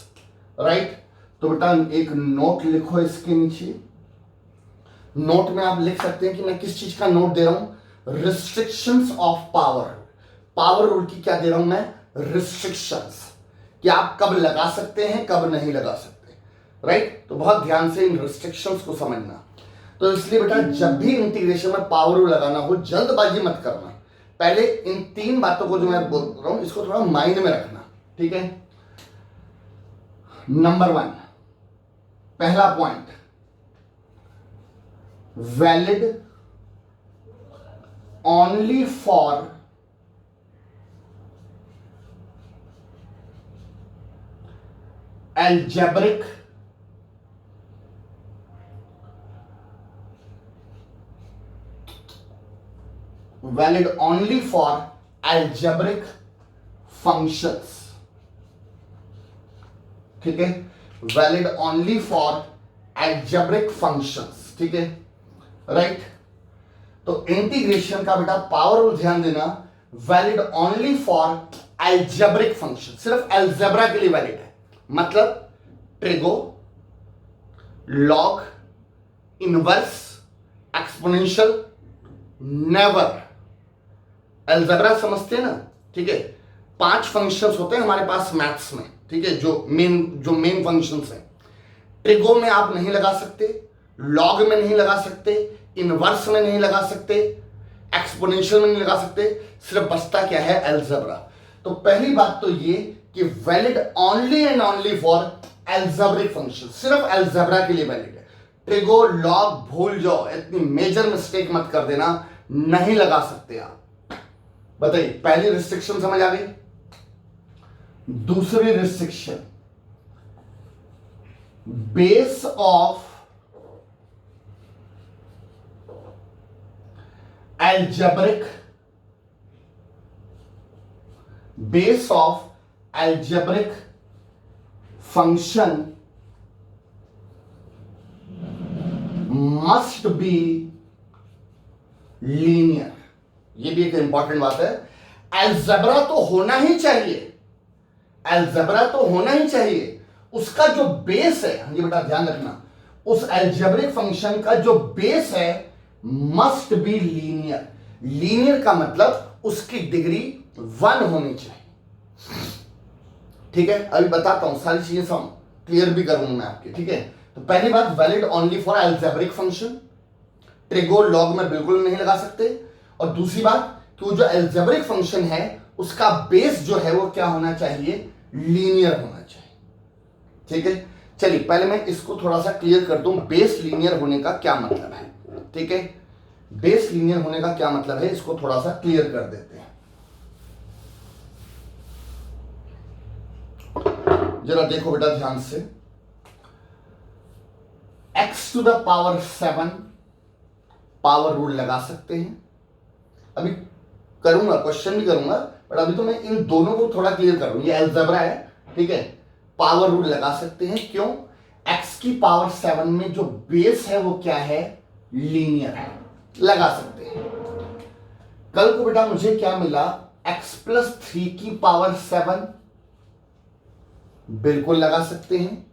राइट। तो बेटा एक नोट लिखो इसके नीचे। नोट में आप लिख सकते हैं कि मैं किस चीज का नोट दे रहा हूं, restrictions of power. Power rule की क्या दे रहा हूं मैं, रिस्ट्रिक्शंस, कि आप कब लगा सकते हैं कब नहीं लगा सकते, राइट। तो बहुत ध्यान से इन रिस्ट्रिक्शंस को समझना। तो इसलिए बेटा जब भी इंटीग्रेशन में पावर रूल लगाना हो, जल्दबाजी मत करना, पहले इन तीन बातों को जो मैं बोल रहा हूं इसको थोड़ा माइंड में रखना, ठीक है। नंबर 1, पहला point, valid only for algebraic valid only for algebraic functions, ठीक है, valid only for algebraic functions, ठीक है, राइट। तो इंटीग्रेशन का बेटा पावर रूल ध्यान देना, valid only for algebraic function, सिर्फ अलजेब्रा के लिए वैलिड है, मतलब trigo, log, inverse, exponential, never. Algebra समझते हैं ना, ठीक है। 5 फंक्शंस होते हैं हमारे पास मैथ्स में, ठीक है, जो मेन फंक्शंस हैं। ट्रिगो में आप नहीं लगा सकते, लॉग में नहीं लगा सकते, इनवर्स में नहीं लगा सकते, एक्सपोनेंशियल में नहीं लगा सकते, सिर्फ बचता क्या है, अलजेब्रा। तो पहली बात तो ये कि valid only and only for algebraic function, सिर्फ अलजेब्रा के लिए वैलिड है। ट्रिगो, लॉग भूल जाओ, इतनी मेजर मिस्टेक मत कर देना, नहीं लगा सकते आप। बताइए, पहली रिस्ट्रिक्शन समझ आ गई। दूसरी restriction, base of algebraic, base of algebraic function must be linear। ये भी एक इंपॉर्टेंट बात है, अलजेब्रा तो होना ही चाहिए, अलजेब्रा तो होना ही चाहिए, उसका जो बेस है, ये बेटा ध्यान रखना, उस अलजेब्रिक फंक्शन का जो बेस है मस्ट बी लीनियर। लीनियर का मतलब उसकी डिग्री 1 होनी चाहिए, ठीक है। अभी बताता हूं, सारी चीजें सब क्लियर भी करूंगा मैं आपके, ठीक है। तो पहली बात, valid only for algebraic function, trigo, log में बिल्कुल नहीं लगा सकते। और दूसरी बात कि वो जो अलजेब्रिक फंक्शन है उसका बेस जो है वो क्या होना चाहिए, लीनियर होना चाहिए, ठीक है। चलिए पहले मैं इसको थोड़ा सा क्लियर कर दूं, बेस लीनियर होने का क्या मतलब है, ठीक है। बेस लीनियर होने का क्या मतलब है, इसको थोड़ा सा क्लियर कर देते हैं। जरा देखो बेटा ध्यान से, x to the power 7 power rule लगा सकते हैं। अभी करूंगा, क्वेश्चन भी करूंगा, बट अभी तो मैं इन दोनों को थोड़ा क्लियर कर रहा हूं। ये अलजेब्रा है, ठीक है, पावर रूल लगा सकते हैं। क्यों, x की पावर 7 में जो बेस है वो क्या है, लीनियर है, लगा सकते हैं। कल को बेटा मुझे क्या मिला, x प्लस 3 की पावर 7, बिल्कुल लगा सकते हैं,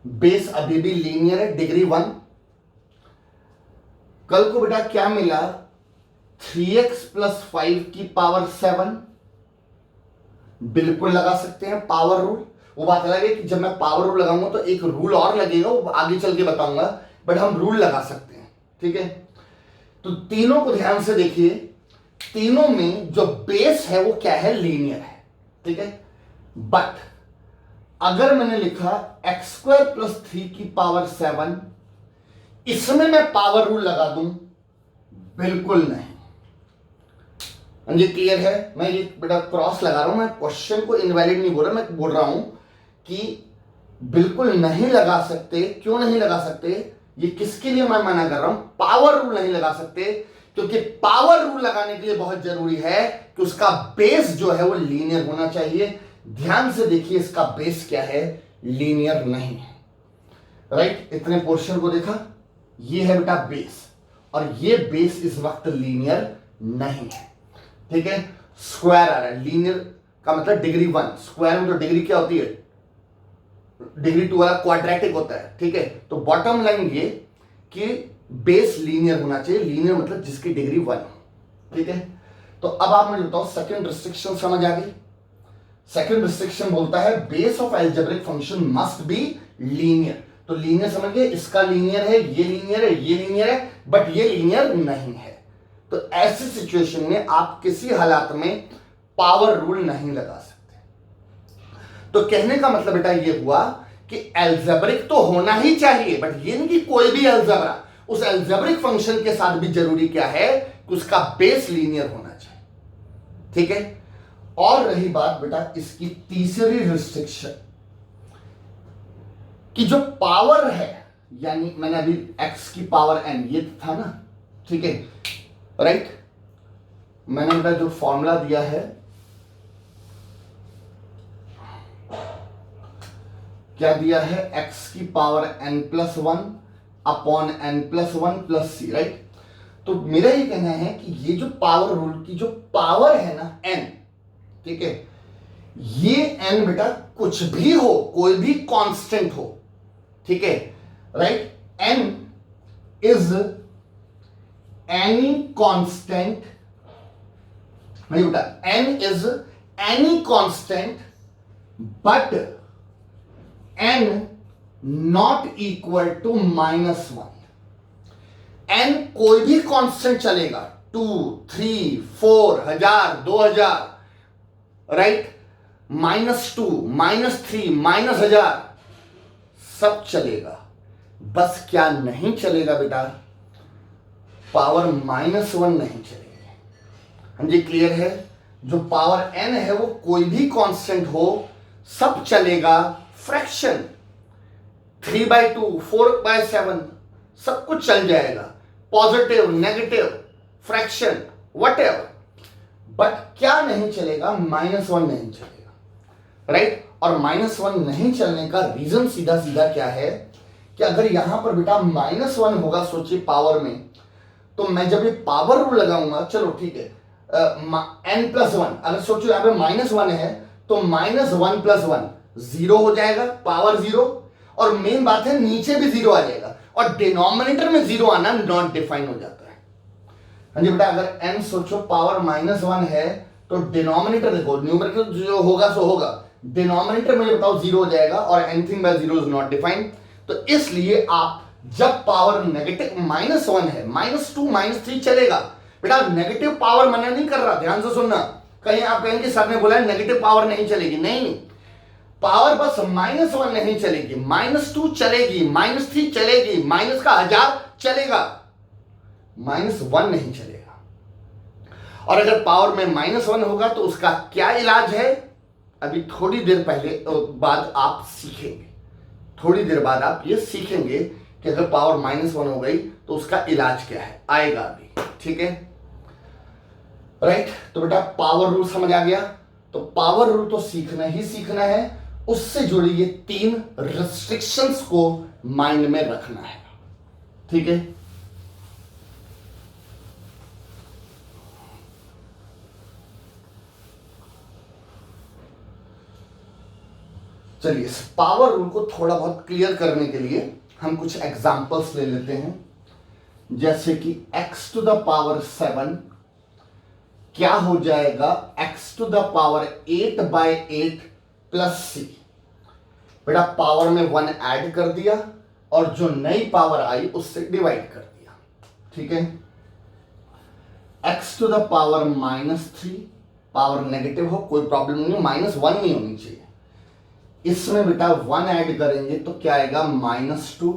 बेस अभी भी लीनियर है, डिग्री 1। कल को बेटा क्या मिला, 3x प्लस 5 की पावर 7, बिल्कुल लगा सकते हैं, पावर रूल। वो बात अलग है कि जब मैं पावर रूल लगाऊंगा तो एक रूल और लगेगा, वो आगे चल के बताऊंगा, बट हम रूल लगा सकते हैं, ठीक है। तो तीनों को ध्यान से देखिए, तीनों में जो बेस है वो क्या है, लीनियर है, ठीक है। बट अगर मैंने लिखा x² + 3 की पावर 7, इसमें मैं पावर रूल लगा दूं, बिल्कुल नहीं। मुझे क्लियर है? मैं ये बेटा क्रॉस लगा रहा हूं, मैं क्वेश्चन को इनवैलिड नहीं बोल रहा, मैं बोल रहा हूं कि बिल्कुल नहीं लगा सकते। क्यों नहीं लगा सकते? ये किसके लिए मैं मना कर रहा हूं? पावर रूल नहीं लगा सकते, क्योंकि पावर रूल लगाने के लिए बहुत जरूरी है कि उसका बेस जो है वो लीनियर होना चाहिए। ध्यान से देखिए, इसका बेस क्या है, लीनियर नहीं है, राइट। इतने पोर्शन को देखा, ये है बेटा बेस, और ये बेस इस वक्त लीनियर नहीं है, ठीक है। स्क्वायर आ रहा है, लीनियर का मतलब डिग्री 1, स्क्वायर में तो डिग्री क्या होती है, डिग्री 2 वाला क्वाड्रेटिक होता है, ठीक है। तो बॉटम लाइन ये कि बेस लीनियर होना चाहिए, लीनियर मतलब जिसकी डिग्री 1 हो, ठीक है। तो अब आप मुझे बताओ, सेकंड रिस्ट्रिक्शन समझ आ गई? सेकंड रिस्ट्रिक्शन बोलता है base of algebraic function must be linear. तो लीनियर समझ गए, इसका लीनियर है, ये लीनियर है, ये लीनियर है, बट ये लीनियर नहीं है। तो ऐसी सिचुएशन में आप किसी हालात में पावर रूल नहीं लगा सकते। तो कहने का मतलब बेटा ये हुआ कि अलजेब्रिक तो होना ही चाहिए, बट ये नहीं कि कोई भी अलजेब्रा, उस अलजेब्रिक फंक्शन के साथ भी जरूरी क्या है कि उसका बेस लीनियर होना चाहिए, ठीक है। और रही बात बेटा इसकी तीसरी रिस्ट्रिक्शन कि जो पावर है, यानी मैंने अभी x⁴n ये था ना, ठीक है, राइट। मैंने बेटा जो फॉर्मूला दिया है, क्या दिया है, x⁴n+1 upon n+1 + c, right. तो मेरा ये कहना है कि ये जो पावर रूल की जो पावर है ना n, ठीक है, ये n बेटा कुछ भी हो, कोई भी कांस्टेंट हो, ठीक है, right. n is any constant, नहीं बेटा, n is any constant but n not equal to -1। n कोई भी कांस्टेंट चलेगा, 2, 3, 4, 1000, 2000, राइट, -2, -3, -1000 सब चलेगा। बस क्या नहीं चलेगा बेटा, पावर -1 नहीं चलेगी। हाँ जी, क्लियर है? जो पावर n है वो कोई भी कांस्टेंट हो सब चलेगा। फ्रैक्शन 3/2, 4/7 सब कुछ चल जाएगा, positive, negative, fraction, whatever, but क्या नहीं चलेगा, -1 नहीं चलेगा, राइट। और -1 नहीं चलने का रीजन सीधा सीधा क्या है कि अगर यहां पर बेटा -1 होगा, सोचिए पावर में, तो मैं जब ये पावर रूल लगाऊंगा, चलो ठीक है, n+1, अगर सोचो यहां पे -1 है तो -1 + 1 0 हो जाएगा, पावर 0। और मेन बात है नीचे भी 0 आ जाएगा, और डिनोमिनेटर में 0 आना नॉट डिफाइन हो जाता है। हाँ जी बेटा, अगर n सोचो पावर -1 है तो डिनोमिनेटर देखो, न्यूमरेटर जो होगा सो होगा, डिनोमिनेटर मुझे बताओ 0 हो जाएगा, और anything bye 0 is not defined. तो इसलिए आप जब पावर नेगेटिव -1 है, -2, -3 चलेगा बेटा। नेगेटिव पावर मना नहीं कर रहा, ध्यान से सुनना। कहीं आप कहेंगे सर ने बोला है नेगेटिव पावर नहीं चलेगी, नहीं, पावर बस -1 नहीं चलेगी, -2 चलेगी, -3 चलेगी, माइनस का 1000 चलेगा, -1 नहीं चलेगा। और अगर पावर में -1 होगा तो उसका क्या इलाज है, अभी थोड़ी देर पहले बाद आप सीखेंगे, थोड़ी देर बाद आप ये सीखेंगे कि अगर पावर -1 हो गई तो उसका इलाज क्या है, आएगा अभी, ठीक है, राइट। तो बेटा पावर रूल समझ आ गया। तो पावर रूल तो सीखना ही सीखना है, उससे जुड़ी ये 3 रिस्ट्रिक्शंस को माइंड में रखना है, ठीक है। चलिए, इस पावर रूल को थोड़ा बहुत क्लियर करने के लिए हम कुछ एग्जांपल्स ले लेते हैं। जैसे कि x⁴ क्या हो जाएगा, x⁴ 8/8 + c। बेटा पावर में 1 ऐड कर दिया और जो नई पावर आई उससे डिवाइड कर दिया, ठीक है। X to the power -3, power negative हो कोई प्रॉब्लम नहीं, -1 नहीं होनी चाहिए। इसमें बेटा 1 ऐड करेंगे तो क्या आएगा, -2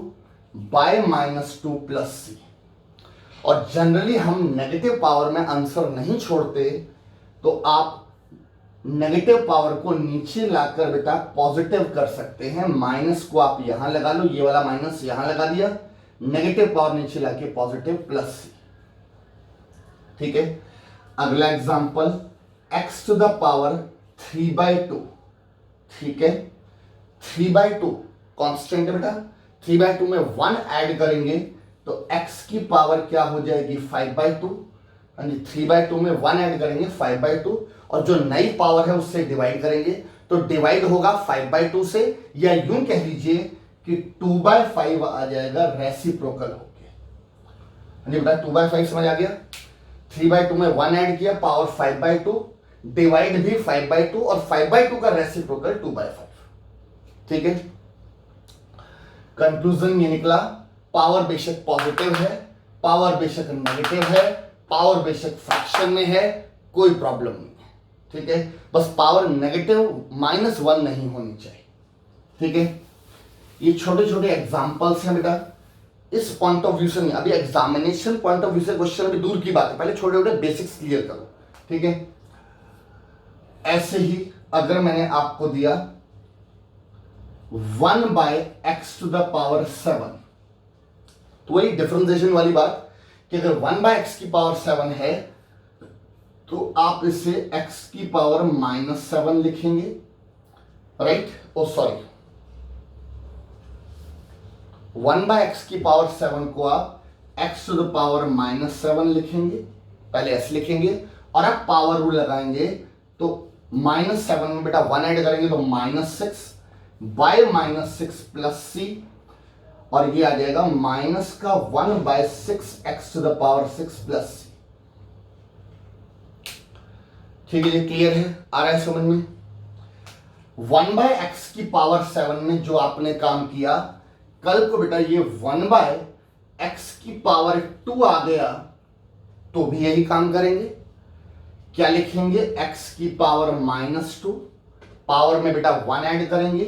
बाय -2 प्लस सी। और जनरली हम नेगेटिव पावर में आंसर नहीं छोड़ते, तो आप नेगेटिव पावर को नीचे लाकर बेटा पॉजिटिव कर सकते हैं। माइनस को आप यहां लगा लो, ये वाला माइनस यहां लगा दिया, नेगेटिव पावर नीचे लाके पॉजिटिव प्लस सी। ठीक है, अगला example x to the power 3/2। ठीक है, 3/2 कांस्टेंट है बेटा, 3/2 में 1 ऐड करेंगे तो x की पावर क्या हो जाएगी, 5/2। 3/2 में 1 ऐड करेंगे 5/2, और जो नई पावर है उससे डिवाइड करेंगे तो डिवाइड होगा 5/2 से, या यूं कह लीजिए कि 2/5 आ जाएगा रेसिप्रोकल होके। बेटा 2/5 समझ आ गया। 3/2 में 1 ऐड किया, पावर 5/2, डिवाइड भी 5/2, और 5/2 का रेसिप्रोकल 2/5। ठीक है, कंक्लूजन ये निकला, पावर बेशक पॉजिटिव है, पावर बेशक नेगेटिव है, पावर बेशक फ्रैक्शन में है, कोई प्रॉब्लम नहीं है। ठीक है, बस पावर नेगेटिव -1 नहीं होनी चाहिए। ठीक है, ये छोटे छोटे एग्जांपल्स हैं बेटा, इस पॉइंट ऑफ व्यू से नहीं, अभी एग्जामिनेशन पॉइंट ऑफ व्यू से क्वेश्चन अभी दूर की बात है, पहले छोटे छोटे बेसिक्स क्लियर करो। ठीक है, ऐसे ही अगर मैंने आपको दिया 1/x टू द पावर 7, तो वही डिफरेंशिएशन वाली बात कि अगर 1/x की पावर 7 है तो आप इसे x की पावर -7 लिखेंगे, राइट। ओ सॉरी, 1/x की पावर 7 को आप x टू द पावर -7 लिखेंगे, पहले s लिखेंगे, और आप पावर रूल लगाएंगे तो -7 में बेटा 1 ऐड करेंगे तो -6 बाय -6 प्लस c, और ये आ जाएगा माइनस का 1/6 x to the power 6 plus c। ठीक है, ये क्लियर है, आ रहा है समझ में। 1/x की पावर 7 में जो आपने काम किया, कल को बेटा ये 1/x की पावर 2 आ गया तो भी यही काम करेंगे। क्या लिखेंगे, x की पावर -2, पावर में बेटा 1 ऐड करेंगे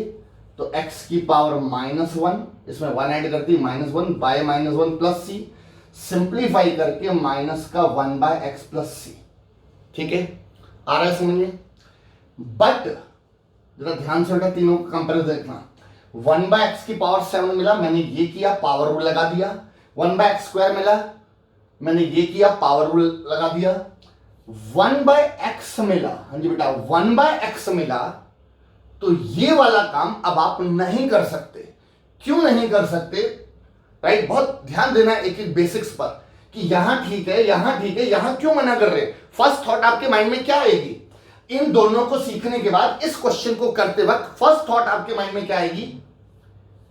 तो x की पावर -1, इसमें 1 ऐड करती -1 बाय -1 प्लस c, सिंप्लीफाई करके माइनस का 1/x प्लस c। ठीक है, आ रहा है समझ में। बट जरा ध्यान से बेटा तीनों का कंपेरिजन देखना। 1/x की पावर 7 मिला, मैंने ये किया, पावर रूल लगा दिया। 1/x² मिला, मैंने ये किया, पावर रूल लगा दिया। 1/x मिला, हाँ जी बेटा 1/x मिला, तो ये वाला काम अब आप नहीं कर सकते। क्यों नहीं कर सकते, राइट। बहुत ध्यान देना एक एक बेसिक्स पर कि यहां ठीक है, यहां ठीक है, यहां क्यों मना कर रहे। फर्स्ट थॉट आपके माइंड में क्या आएगी, इन दोनों को सीखने के बाद इस क्वेश्चन को करते वक्त फर्स्ट थॉट आपके माइंड में क्या आएगी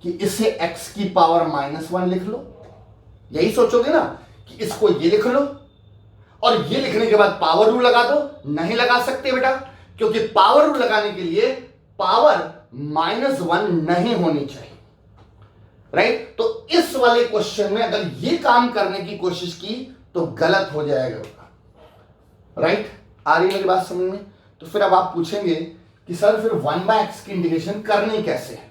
कि इसे x की पावर -1 लिख लो। यही सोचोगे ना कि इसको ये लिख लो, और ये लिखने के बाद पावर रूल लगा दो। नहीं लगा सकते बेटा, क्योंकि पावर रूल लगाने के लिए पावर -1 नहीं होनी चाहिए, राइट। तो इस वाले क्वेश्चन में अगर ये काम करने की कोशिश की तो गलत हो जाएगा, राइट। आ रही मेरी बात समझ में। तो फिर अब आप पूछेंगे कि सर फिर 1/x की इंटीग्रेशन करनी कैसे है,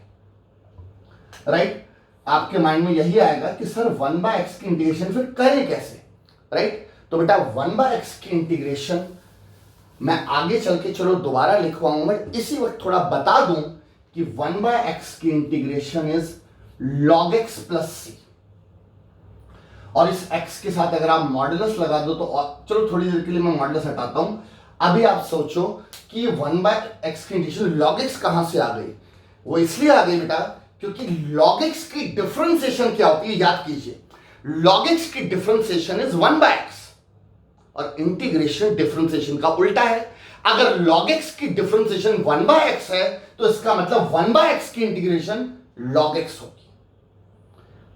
राइट। आपके माइंड में यही आएगा कि सर 1/x की इंटीग्रेशन फिर करें कैसे, राइट। तो बेटा 1/x की इंटीग्रेशन मैं आगे चल के चलो दोबारा लिखवाऊंगा, मैं इसी वक्त थोड़ा बता दूं कि 1/x की integration is log x plus c, और इस x के साथ अगर आप मॉडुलस लगा दो तो चलो थोड़ी देर के लिए मैं मॉडुलस हटाता हूं। अभी आप सोचो कि 1/x की इंटीग्रेशन log x कहां से आ गई। वो इसलिए आ गई बेटा क्योंकि log x की डिफरेंशिएशन क्या होती है, याद कीजिए। log x की डिफरेंशिएशन इज 1/x, और इंटीग्रेशन डिफरेंशिएशन का उल्टा है। अगर log x की डिफरेंशिएशन 1/x है तो इसका मतलब 1/x की इंटीग्रेशन log x होगी।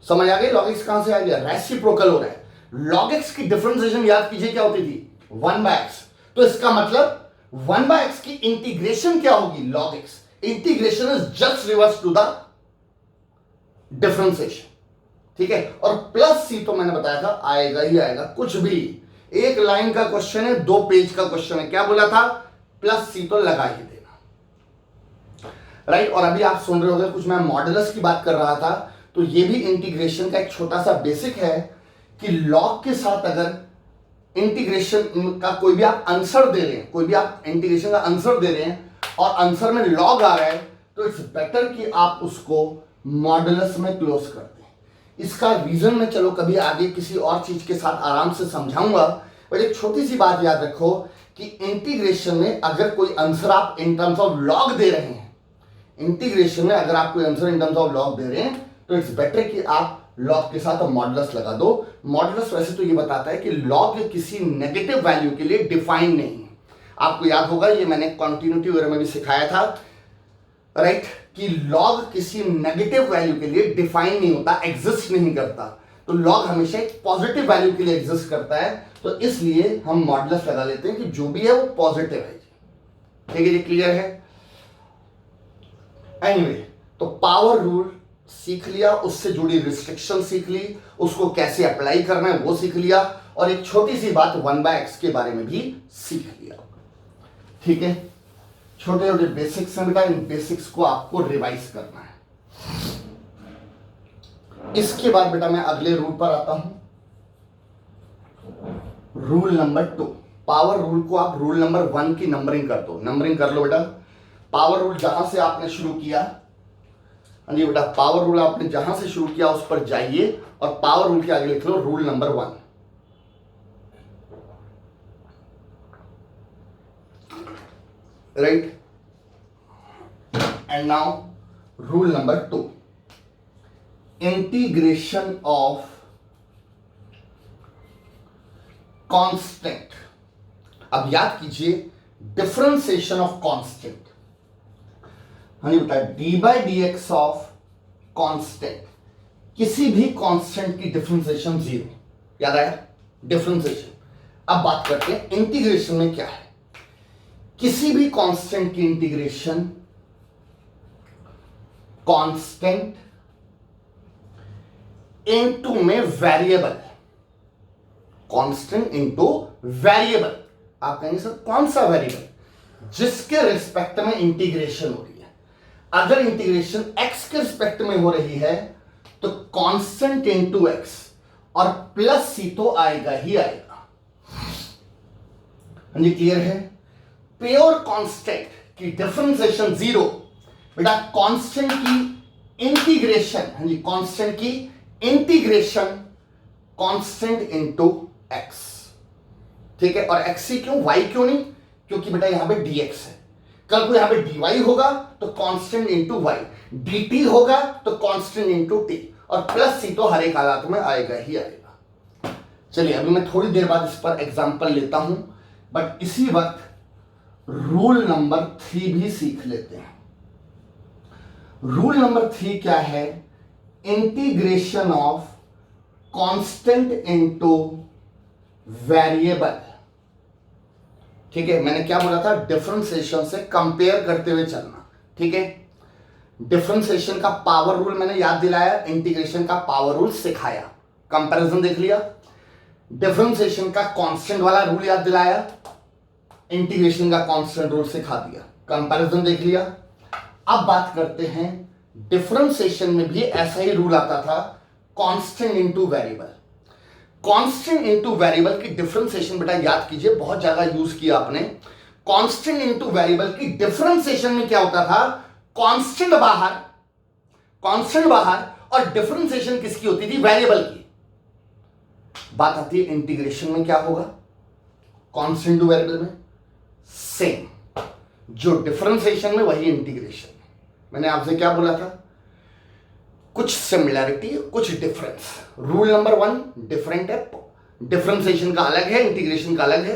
समझ आ गई, log x कहां से आ गया, रेसिप्रोकल हो रहा है। log x की डिफरेंशिएशन याद कीजिए क्या होती थी, 1/x, तो इसका मतलब 1/x की इंटीग्रेशन क्या होगी, log x। Integration is just reverse to the differentiation, ठीक है। और प्लस c तो मैंने बताया था आएगा ही आएगा, कुछ भी एक लाइन का क्वेश्चन है, 2 पेज का क्वेश्चन है, क्या बोला था, प्लस सी तो लगा ही देना, राइट। और अभी आप सुन रहे होंगे कुछ मैं मॉडुलस की बात कर रहा था, तो ये भी इंटीग्रेशन का एक छोटा सा बेसिक है कि लॉग के साथ अगर इंटीग्रेशन का कोई भी आप आंसर दे रहे हैं, कोई भी आप इंटीग्रेशन का आंसर दे रहे हैं और आंसर में लॉग आ रहा है, तो इट्स बेटर कि आप उसको मॉडुलस में क्लोज कर दें। इसका रीजन मैं चलो कभी आगे किसी और चीज के साथ आराम से समझाऊंगा, बट एक छोटी सी बात याद रखो कि इंटीग्रेशन में अगर कोई आंसर आप इन टर्म्स ऑफ लॉग दे रहे हैं, इंटीग्रेशन में अगर आप कोई answer in terms of log दे रहे हैं, तो इट्स बेटर कि आप लॉग के साथ मॉडुलस लगा दो। मॉडुलस वैसे तो ये बताता है कि लॉग किसी नेगेटिव वैल्यू के लिए डिफाइन नहीं है। आपको याद होगा, ये मैंने कॉन्टिन्यूटी वगैरह में भी सिखाया था, राइट, कि लॉग किसी नेगेटिव वैल्यू के लिए डिफाइन नहीं होता, एग्जिस्ट नहीं करता। तो लॉग हमेशा एक पॉजिटिव वैल्यू के लिए एग्जिस्ट करता है, तो इसलिए हम मॉडुलस लगा लेते हैं कि जो भी है वो पॉजिटिव है। ठीक है, ये क्लियर है। एनीवे, तो पावर रूल सीख लिया, उससे जुड़ी रिस्ट्रिक्शन सीख ली, उसको कैसे अप्लाई करना है वो सीख लिया, और एक छोटी सी बात 1/x के बारे में भी सीख लिया। ठीक है, छोटे छोटे बेसिक्स हैं बेटा, इन बेसिक्स को आपको रिवाइज करना है। इसके बाद बेटा मैं अगले रूल पर आता हूं, रूल नंबर 2। पावर रूल को आप रूल नंबर 1 की नंबरिंग कर दो, नंबरिंग कर लो बेटा। पावर रूल जहां से आपने शुरू किया, हाँ जी बेटा, पावर रूल आपने जहां से शुरू किया उस पर जाइए और पावर रूल के आगे लिख लो rule number 1। Right, and now rule number 2, integration of constant. अब याद कीजिए, डिफरेंशिएशन ऑफ कांस्टेंट, हाँ जी बेटा, D by D x of constant, किसी भी कांस्टेंट की डिफरेंशिएशन 0। याद आया, डिफरेंशिएशन। अब बात करते हैं इंटीग्रेशन में क्या है। किसी भी कांस्टेंट की इंटीग्रेशन कांस्टेंट इनटू में वेरिएबल, कांस्टेंट इनटू वेरिएबल। आप कहेंगे सर कौन सा वेरिएबल, जिसके रिस्पेक्ट में इंटीग्रेशन हो रही है। अगर इंटीग्रेशन x के रिस्पेक्ट में हो रही है तो कांस्टेंट इनटू x और प्लस सी तो आएगा ही आएगा। हाँ जी, क्लियर है। प्योर कांस्टेंट की डिफरेंशिएशन 0, बेटा कांस्टेंट की इंटीग्रेशन, हाँ जी, कांस्टेंट की इंटीग्रेशन कांस्टेंट इनटू x। ठीक है, और x ही क्यों, y क्यों नहीं, क्योंकि बेटा यहां पे dx है। कल को यहां पे dy होगा तो कांस्टेंट इनटू y, dt होगा तो कांस्टेंट इनटू t, और प्लस सी तो हर एक हालात में आएगा ही आएगा। चलिए अभी मैं थोड़ी देर बाद इस पर एग्जांपल लेता हूं, बट इसी वक्त रूल नंबर 3 भी सीख लेते हैं। रूल नंबर 3 क्या है, integration of constant into variable. ठीक है, मैंने क्या बोला था, डिफरेंशिएशन से कंपेयर करते हुए चलना। ठीक है, डिफरेंशिएशन का पावर रूल मैंने याद दिलाया, इंटीग्रेशन का पावर रूल सिखाया, कंपैरिजन देख लिया। डिफरेंशिएशन का कांस्टेंट वाला रूल याद दिलाया, इंटीग्रेशन का कांस्टेंट रूल सिखा दिया, कंपैरिजन देख लिया। अब बात करते हैं, डिफरेंशिएशन में भी ऐसा ही रूल आता था, constant into variable. Constant into variable की डिफरेंशिएशन बेटा याद कीजिए, बहुत जगह यूज किया आपने। कांस्टेंट इनटू वेरिएबल की डिफरेंशिएशन में क्या होता था, कांस्टेंट बाहर और डिफरेंशिएशन किसकी होती थी, वेरिएबल की। बात आती है इंटीग्रेशन में क्या होगा, कांस्टेंट टू वेरिएबल में सेम, जो डिफरेंशिएशन में वही इंटीग्रेशन में। मैंने आपसे क्या बोला था, कुछ सिमिलैरिटी कुछ डिफरेंस। रूल नंबर 1 डिफरेंट है, डिफरेंशिएशन का अलग है, इंटीग्रेशन का अलग है।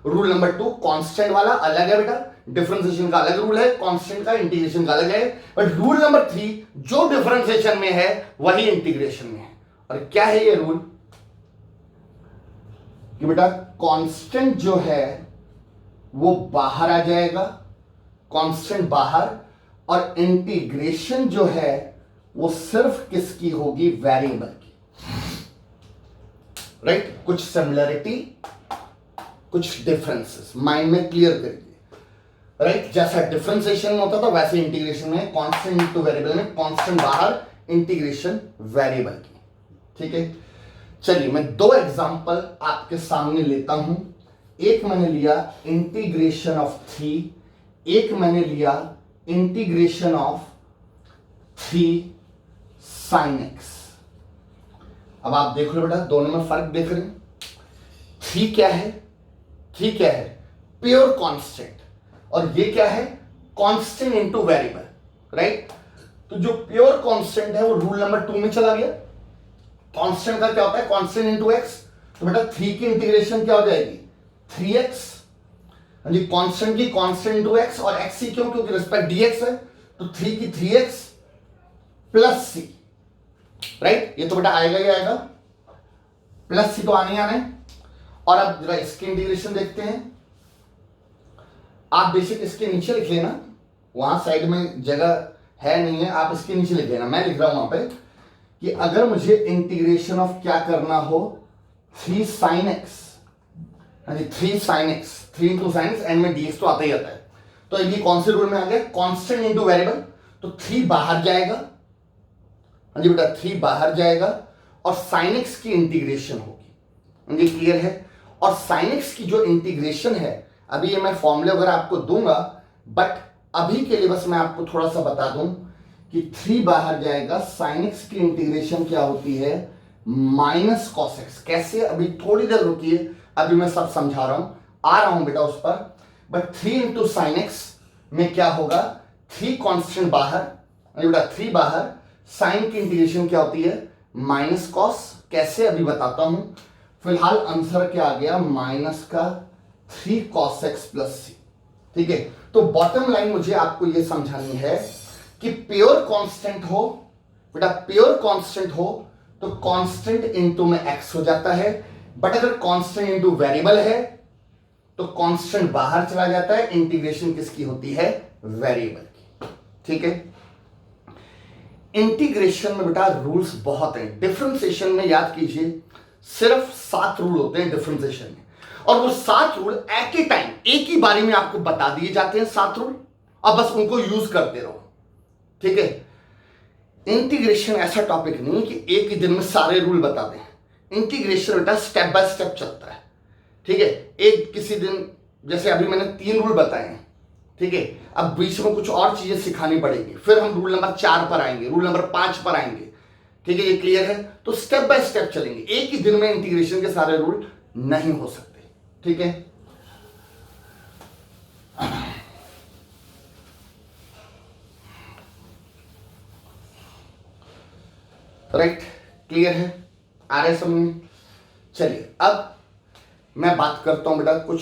रूल नंबर 2 कांस्टेंट वाला अलग है बेटा, डिफरेंशिएशन का अलग रूल है, कांस्टेंट का इंटीग्रेशन का अलग है। बट रूल नंबर 3 जो डिफरेंशिएशन में है वही इंटीग्रेशन में है। और क्या है ये रूल कि बेटा कांस्टेंट जो है वो बाहर आ जाएगा, कांस्टेंट बाहर, और इंटीग्रेशन जो है वो सिर्फ किसकी होगी, वेरिएबल की। राइट, कुछ सिमिलरिटी कुछ डिफरेंसेस माइंड में क्लियर करिए, राइट। जैसा डिफरेंशिएशन में होता था वैसे इंटीग्रेशन में कांस्टेंट इनटू वेरिएबल में कांस्टेंट बाहर, इंटीग्रेशन वेरिएबल की, ठीक है। चलिए मैं दो एग्जांपल आपके सामने लेता हूं। एक मैंने लिया इंटीग्रेशन ऑफ 3, एक मैंने लिया इंटीग्रेशन ऑफ 3 sin x। अब आप देख लो बेटा, दोनों में फर्क देख रहे हैं। 3 क्या है? 3 क्या है? प्योर कांस्टेंट, और ये क्या है? Constant into variable, right. तो जो प्योर कांस्टेंट है वो रूल नंबर 2 में चला गया। कांस्टेंट का क्या होता है? Constant into x. तो बेटा 3 की इंटीग्रेशन क्या हो जाएगी? 3x। हाँ जी, कांस्टेंट की कांस्टेंट इनटू एक्स, और एक्स ही क्यों? क्योंकि रिस्पेक्ट dx है, तो 3 की 3x प्लस सी, राइट। ये तो बेटा आएगा ही आएगा, प्लस सी तो आने ही आने। और अब जरा इसकी इंटीग्रेशन देखते हैं। आप बेसिक इसके नीचे लिख लेना, वहां साइड में जगह है नहीं है, आप इसके नीचे लिख लेना। मैं लिख रहा हूं वहां पे कि अगर मुझे इंटीग्रेशन ऑफ क्या करना हो, 3 sin x, हाँ जी 3 sin x, 3 into sine x, and में dx तो आता ही आता है। तो ये कौन से रूल में आ गया? Constant into variable. तो 3 बाहर जाएगा, हाँ जी बेटा 3 बाहर जाएगा, और sin x की इंटीग्रेशन होगी, हाँ जी क्लियर है। और sin x की जो इंटीग्रेशन है, अभी ये मैं फॉर्मूले वगैरह आपको दूंगा, बट अभी के लिए बस मैं आपको थोड़ा सा बता दूं कि 3 बाहर जाएगा, sin x की इंटीग्रेशन क्या होती है? Minus cos x. कैसे? अभी थोड़ी देर रुकिए, अभी मैं सब समझा रहा हूं, आ रहा हूं बेटा उस पर। बट 3 इंटू साइन एक्स में क्या होगा? 3 कांस्टेंट बाहर, बेटा 3 बाहर, साइन की इंटीग्रेशन क्या होती है? Minus cos. कैसे? अभी बताता हूं। फिलहाल आंसर क्या आ गया? माइनस का 3 cos x प्लस सी, ठीक है। तो बॉटम लाइन मुझे आपको यह समझानी है कि प्योर कांस्टेंट हो, बेटा प्योर कांस्टेंट हो तो कांस्टेंट इनटू में x हो जाता है, बट अगर कांस्टेंट इनटू वेरिएबल है तो कांस्टेंट बाहर चला जाता है। इंटीग्रेशन किसकी होती है? वेरिएबल की, ठीक है। इंटीग्रेशन में बेटा रूल्स बहुत हैं। डिफरेंशिएशन में याद कीजिए सिर्फ 7 रूल होते हैं डिफरेंशिएशन में, और वो 7 रूल एट ए टाइम, एक ही बारी में आपको बता दिए जाते हैं 7 रूल, अब बस उनको यूज करते रहो, ठीक है। इंटीग्रेशन ऐसा टॉपिक नहीं कि एक ही दिन में सारे रूल बता दें। इंटीग्रेशन बेटा स्टेप बाय स्टेप चलता है, ठीक है। एक किसी दिन, जैसे अभी मैंने 3 रूल बताए हैं, ठीक है, अब बीच में कुछ और चीजें सिखानी पड़ेगी, फिर हम रूल नंबर 4 पर आएंगे, रूल नंबर 5 पर आएंगे, ठीक है। ये क्लियर है? तो स्टेप बाय स्टेप चलेंगे, एक ही दिन में इंटीग्रेशन के सारे रूल नहीं हो सकते, ठीक है। राइट, क्लियर है? आ रहे समझ में? चलिए अब मैं बात करता हूं बेटा कुछ,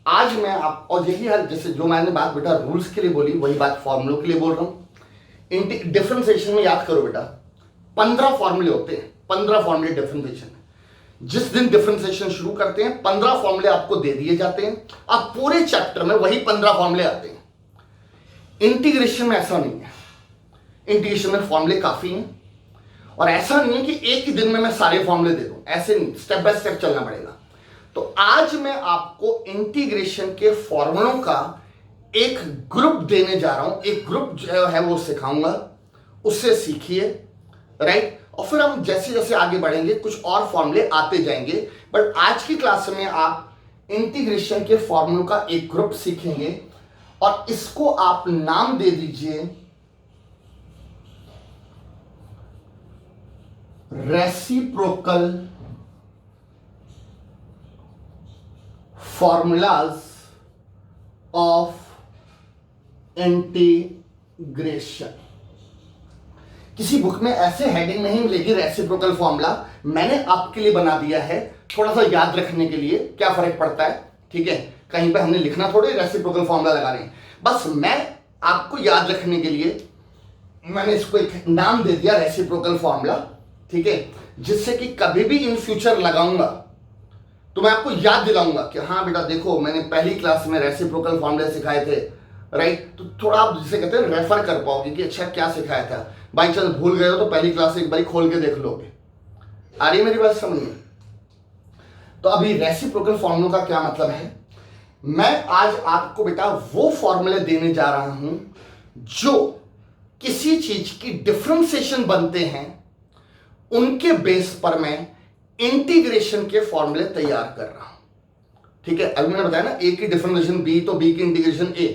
आज मैं आप, और यही है जैसे जो मैंने बात बेटा रूल्स के लिए बोली, वही बात फॉर्मूलों के लिए बोल रहा हूं। डिफरेंशिएशन में याद करो बेटा 15 फॉर्मूले होते हैं, 15 फॉर्मूले डिफरेंशिएशन में। जिस दिन डिफरेंशिएशन शुरू करते हैं 15 फॉर्मूले आपको दे दिए जाते हैं, अब पूरे चैप्टर में वही 15 फॉर्मूले आते हैं। इंटीग्रेशन में ऐसा नहीं है, इंटीग्रेशन में फॉर्मूले काफी हैं, और ऐसा नहीं है कि एक ही दिन में मैं सारे फॉर्मूले दे दूं, ऐसे नहीं, स्टेप बाय स्टेप चलना पड़ेगा। तो आज मैं आपको इंटीग्रेशन के फॉर्मूलों का एक ग्रुप देने जा रहा हूं, एक ग्रुप जो है वो सिखाऊंगा, उससे सीखिए, राइट। और फिर हम जैसे जैसे आगे बढ़ेंगे कुछ और फॉर्मूले आते जाएंगे, बट आज की क्लास में आप इंटीग्रेशन के फॉर्मूलों का एक ग्रुप सीखेंगे, और इसको आप नाम दे दीजिए रेसिप्रोकल फॉर्मूलाज ऑफ इंटीग्रेशन। किसी बुक में ऐसे हेडिंग नहीं मिलेगी रेसिप्रोकल फॉर्मूला, मैंने आपके लिए बना दिया है, थोड़ा सा याद रखने के लिए, क्या फर्क पड़ता है, ठीक है। कहीं पे हमने लिखना थोड़े रेसिप्रोकल फॉर्मूला लगा रहे हैं, बस मैं आपको याद रखने के लिए मैंने इसको एक नाम दे दिया रेसिप्रोकल फॉर्मूला, ठीक है, जिससे कि कभी भी इन फ्यूचर लगाऊंगा तो मैं आपको याद दिलाऊंगा कि हाँ बेटा देखो मैंने पहली क्लास में रेसिप्रोकल फॉर्मूले सिखाए थे, राइट। तो थोड़ा आप जिसे कहते हैं रेफर कर पाओगे कि अच्छा क्या सिखाया था, बाई चांस भूल गए हो तो पहली क्लास एक बार खोल के देख लोगे। आ रही मेरी बात समझ में? तो अभी रेसिप्रोकल फॉर्मूला का क्या मतलब है, मैं आज आपको बेटा वो फॉर्मूले देने जा रहा हूं जो किसी चीज की डिफरेंशिएशन बनते हैं, उनके बेस पर मैं इंटीग्रेशन के फॉर्मूले तैयार कर रहा हूं। ठीक है, अभी मैंने बताया ना ए की डिफरेंशिएशन बी, तो बी की इंटीग्रेशन ए,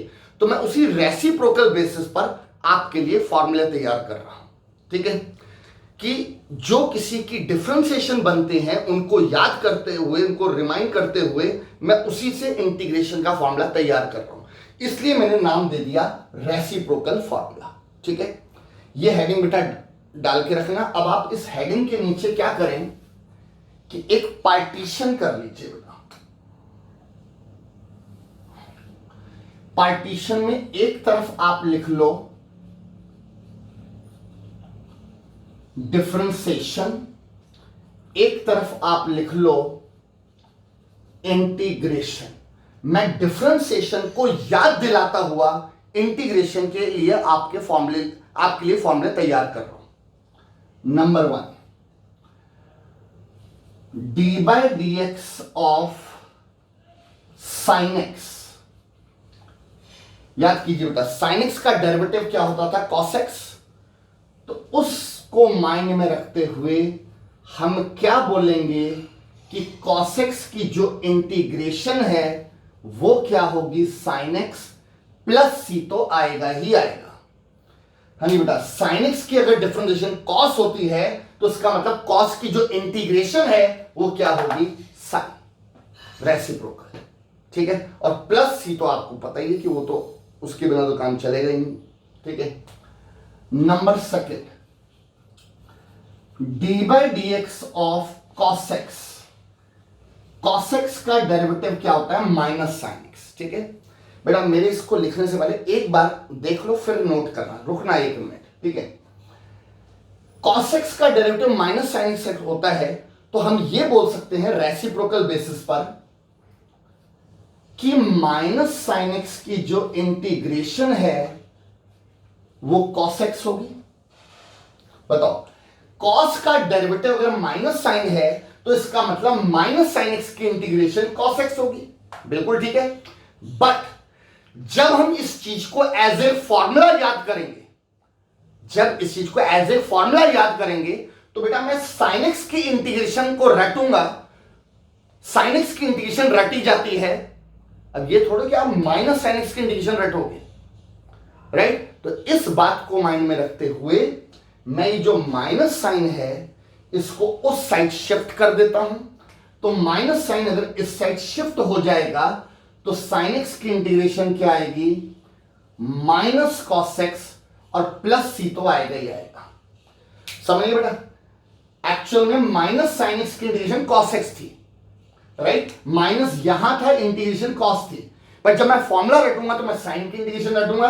तो मैं उसी रेसिप्रोकल बेसिस पर आपके लिए फॉर्मूले तैयार कर रहा हूं। ठीक है, कि जो किसी की डिफरेंशिएशन बनते हैं उनको याद करते हुए, उनको रिमाइंड करते हुए मैं उसी से इंटीग्रेशन का फॉर्मूला तैयार कर रहा हूं, इसलिए मैंने नाम दे दिया रेसिप्रोकल फॉर्मूला। ठीक है, ये हेडिंग बेटा डाल के रखना। अब आप इस हेडिंग के नीचे क्या करें कि एक पार्टीशन कर लीजिए बेटा। पार्टीशन में एक तरफ आप लिख लो डिफरेंशिएशन, एक तरफ आप लिख लो इंटीग्रेशन। मैं डिफरेंशिएशन को याद दिलाता हुआ इंटीग्रेशन के लिए आपके लिए फॉर्मूले तैयार कर रहा हूं। Number 1, D by D x of sine x. याद कीजिए बेटा, साइन एक्स का डेरिवेटिव क्या होता था, कॉस एक्स। तो उसको माइंड में रखते हुए हम क्या बोलेंगे कि कॉस एक्स की जो इंटीग्रेशन है वो क्या होगी, साइन एक्स प्लस सी तो आएगा ही आएगा। हाँ जी बेटा, साइन एक्स की अगर डिफरेंशिएशन कॉस होती है तो इसका मतलब कॉस की जो इंटीग्रेशन है वो क्या होगी, साइन, रेसिप्रोकल। ठीक है, और प्लस सी तो आपको पता ही है कि वो तो उसके बिना तो काम चलेगा ही नहीं। ठीक है, number 2, D by D x of cos x. Cos x का डेरिवेटिव क्या होता है, माइनस साइन एक्स। ठीक है बेटा, मेरे इसको लिखने से पहले एक बार देख लो, फिर नोट करना, रुकना 1 मिनट। ठीक है, कॉस एक्स का डेरिवेटिव माइनस साइन एक्स होता है, तो हम ये बोल सकते हैं रेसिप्रोकल बेसिस पर कि माइनस साइन एक्स की जो इंटीग्रेशन है वो कॉस एक्स होगी। बताओ, कॉस का डेरिवेटिव अगर माइनस साइन है तो इसका मतलब माइनस साइन एक्स की इंटीग्रेशन कॉस एक्स होगी। बिल्कुल ठीक है, बट जब हम इस चीज को एज ए फॉर्मूला याद करेंगे, जब इस चीज को एज ए फॉर्मूला याद करेंगे तो बेटा मैं साइन एक्स की इंटीग्रेशन को रटूंगा। साइन एक्स की इंटीग्रेशन रटी जाती है, अब ये थोड़ा कि आप माइनस साइन एक्स की इंटीग्रेशन रटोगे, राइट। तो इस बात को माइंड में रखते हुए मैं ये जो माइनस साइन है इसको उस साइड शिफ्ट कर देता हूं। तो माइनस साइन अगर इस साइड शिफ्ट हो जाएगा तो साइन एक्स की इंटीग्रेशन क्या आएगी, माइनस कॉस एक्स, और प्लस सी तो आएगा ही आएगा। समझिए बेटा, एक्चुअल में माइनस साइन एक्स की इंटीग्रेशन कॉस एक्स थी, राइट। माइनस यहां था, इंटीग्रेशन कॉस थी, पर जब मैं फॉर्मूला रटूंगा तो मैं साइन की इंटीग्रेशन रटूंगा,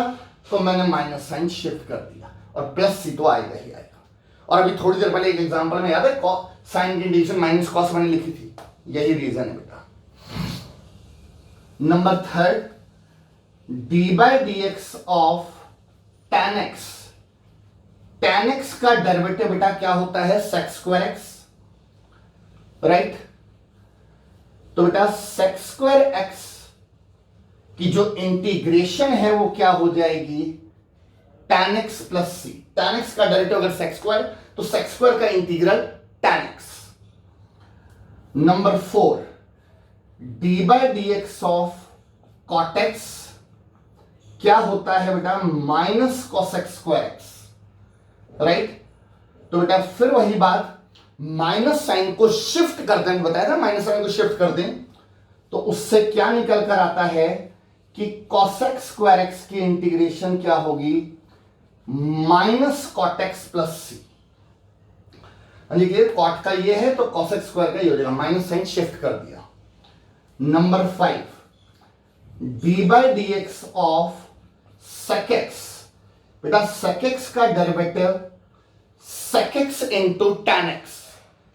तो मैंने माइनस साइन शिफ्ट कर दिया और प्लस सी तो आएगा ही आएगा। और अभी थोड़ी देर पहले एक एग्जांपल में याद है साइन की इंटीग्रेशन माइनस कॉस मैंने लिखी थी, यही रीजन है बेटा। Number 3, D by D x of tan x। tan x का डेरिवेटिव बेटा क्या होता है, sec स्क्वायर x, राइट। तो बेटा sec स्क्वायर x की जो इंटीग्रेशन है वो क्या हो जाएगी, tan x प्लस सी। tan x का डेरिवेटिव अगर sec स्क्वायर, तो sec स्क्वायर का integral tan x। Number 4, D by D x of cot x क्या होता है बेटा, minus cos x square x, right. तो बेटा फिर वही बात, माइनस साइन को शिफ्ट कर दें, बताया था माइनस साइन को शिफ्ट कर दें, तो उससे क्या निकल कर आता है कि कॉस एक्स स्क्वायर एक्स की इंटीग्रेशन क्या होगी, माइनस कॉट एक्स प्लस सी। कॉट का ये है तो कॉस एक्स स्क्वायर का ये हो जाएगा, माइनस साइन शिफ्ट कर दिया। Number 5, D by D x of sec x। बेटा sec x का derivative sec x into tan x,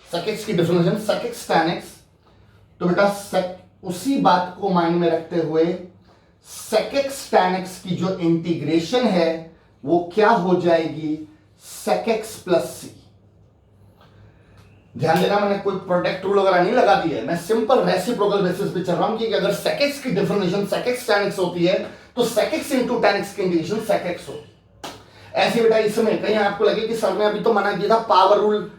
sec x की differentiation sec x tan x। तो बेटा उसी बात को माइंड में रखते हुए sec x tan x की जो इंटीग्रेशन है वो क्या हो जाएगी, sec x प्लस सी। ध्यान देना, मैंने कोई प्रोडक्ट रूल वगैरह नहीं लगा दी है, मैं सिंपल रेसिप्रोकल बेसिस पे चल रहा हूं कि अगर sec x की differentiation sec x tan x होती है तो sec x into tan x की इंटीग्रेशन sec x होती है। ऐसे बेटा इसमें कहीं आपको लगे कि सर ने अभी तो मना किया था पावर रूल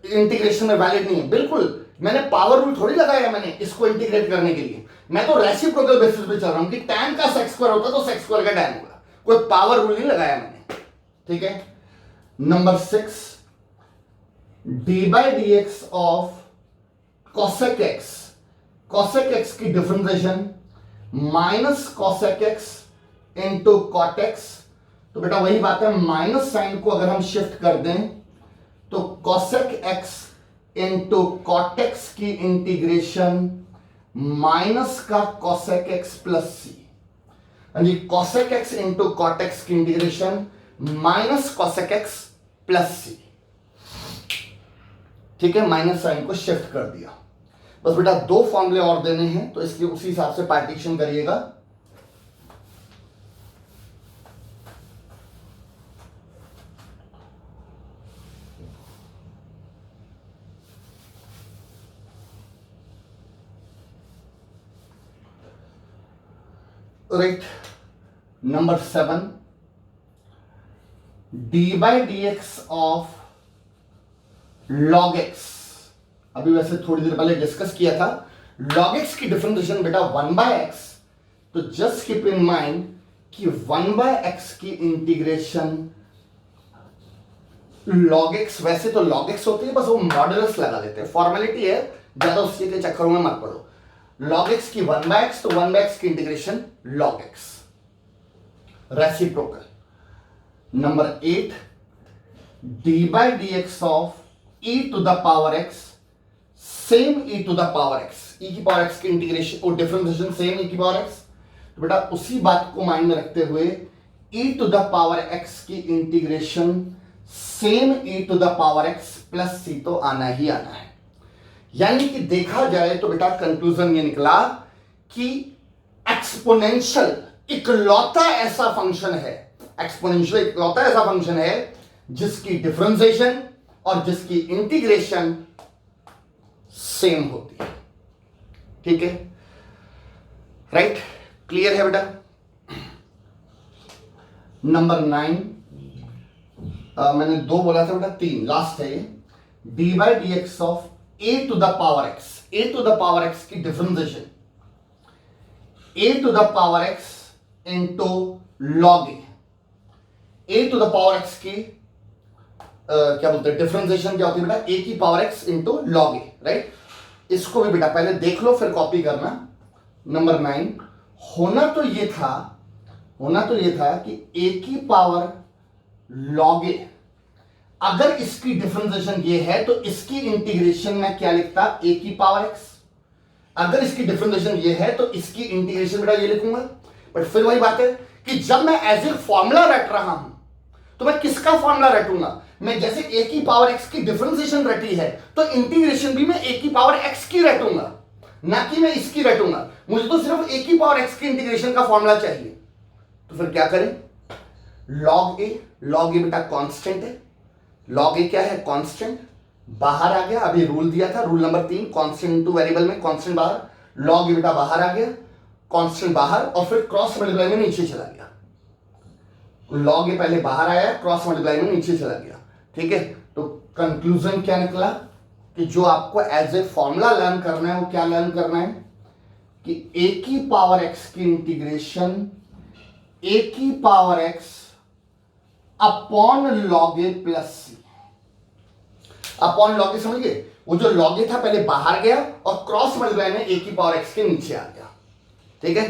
इंटीग्रेशन में वैलिड नहीं है, बिल्कुल मैंने पावर रूल थोड़ी लगाया मैंने इसको इंटीग्रेट करने के लिए, मैं तो रेसिप्रोकल बेसिस पे चल रहा हूं कि tan का sec स्क्वायर होता तो sec स्क्वायर का tan होगा, कोई पावर रूल नहीं लगाया मैंने। ठीक है, number 6, D by D x of cosec x, cosec x की differentiation minus cosec x into cot x, तो बेटा वही बात है, माइनस साइन को अगर हम शिफ्ट कर दें तो cosec x into cot x की इंटीग्रेशन माइनस का cosec x प्लस सी, यानी cosec x into cot x की integration minus cosec x plus C. ठीक है, माइनस साइन को शिफ्ट कर दिया। बस बेटा 2 फॉर्मूले और देने हैं तो इसके उसी हिसाब से पार्टीशन करिएगा। Right, number 7, D by D x of log x, अभी वैसे थोड़ी देर पहले डिस्कस किया था, log x की डिफरेंशिएशन बेटा 1 बाय x, तो जस्ट कीप इन माइंड कि 1 बाय x की इंटीग्रेशन log x, वैसे तो log x होती है, बस वो मॉडुलस लगा देते हैं, फॉर्मेलिटी है, ज्यादा उसके के चक्करों में मत पड़ो। log x की 1 बाय x, तो 1 बाय x की integration log x, reciprocal. Number 8, D by D x of e to the power x, same e to the power x, e की पावर x की इंटीग्रेशन और differentiation same e की power x, तो बेटा उसी बात को माइंड में रखते हुए e to the power x की integration same e to the power x plus c तो आना ही आना है। यानी कि देखा जाए तो बेटा कंक्लूजन ये निकला कि एक्सपोनेंशियल इकलौता ऐसा फंक्शन है, एक्सपोनेंशियल इकलौता ऐसा फंक्शन है जिसकी डिफरेंशिएशन और जिसकी इंटीग्रेशन सेम होती है। ठीक है, राइट, क्लियर है बेटा। नंबर 9, मैंने 2 बोला था बेटा, 3 लास्ट है ये, D by D x of A to the power X, A to the power X की differentiation A to the power X into log A to the power X की क्या बोलते हैं डिफरेंशिएशन क्या होती है बेटा, ए की पावर एक्स इंटू लॉग ए, राइट। इसको भी बेटा पहले देख लो फिर कॉपी करना। नंबर 9, होना तो ये था कि ए की पावर लॉग ए, अगर इसकी डिफरेंशिएशन ये है तो इसकी इंटीग्रेशन में क्या लिखता, ए की पावर एक्स, अगर इसकी डिफरेंशिएशन ये है तो इसकी इंटीग्रेशन बेटा ये लिखूंगा। बट फिर वही बात है कि जब मैं एज ए फॉर्मूला रट रहा हूं तो मैं किसका फॉर्मूला रटूंगा, मैं जैसे a की पावर x की डिफरेंशिएशन रटी है तो इंटीग्रेशन भी मैं a की पावर x की रटूंगा, ना कि मैं इसकी रटूंगा। मुझे तो सिर्फ a की पावर x की इंटीग्रेशन का फॉर्मूला चाहिए, तो फिर क्या करें, log a बेटा कांस्टेंट है, log a क्या है, कांस्टेंट, बाहर आ गया, अभी रूल दिया था, rule number 3, constant into variable में कांस्टेंट बाहर, log a बेटा बाहर आ गया, कांस्टेंट बाहर, और फिर क्रॉस मल्टीप्लाई में नीचे चला गया। log a पहले बाहर आया, क्रॉस मल्टीप्लाई में नीचे चला गया। ठीक है, तो कंक्लूजन क्या निकला कि जो आपको एज ए फॉर्मूला लर्न करना है वो क्या लर्न करना है कि a की पावर x की इंटीग्रेशन a की power x upon log a plus c, upon log a, समझ गए, वो जो log a था पहले बाहर गया और क्रॉस मल्टीप्लाई में a की पावर x के नीचे आ गया। ठीक है,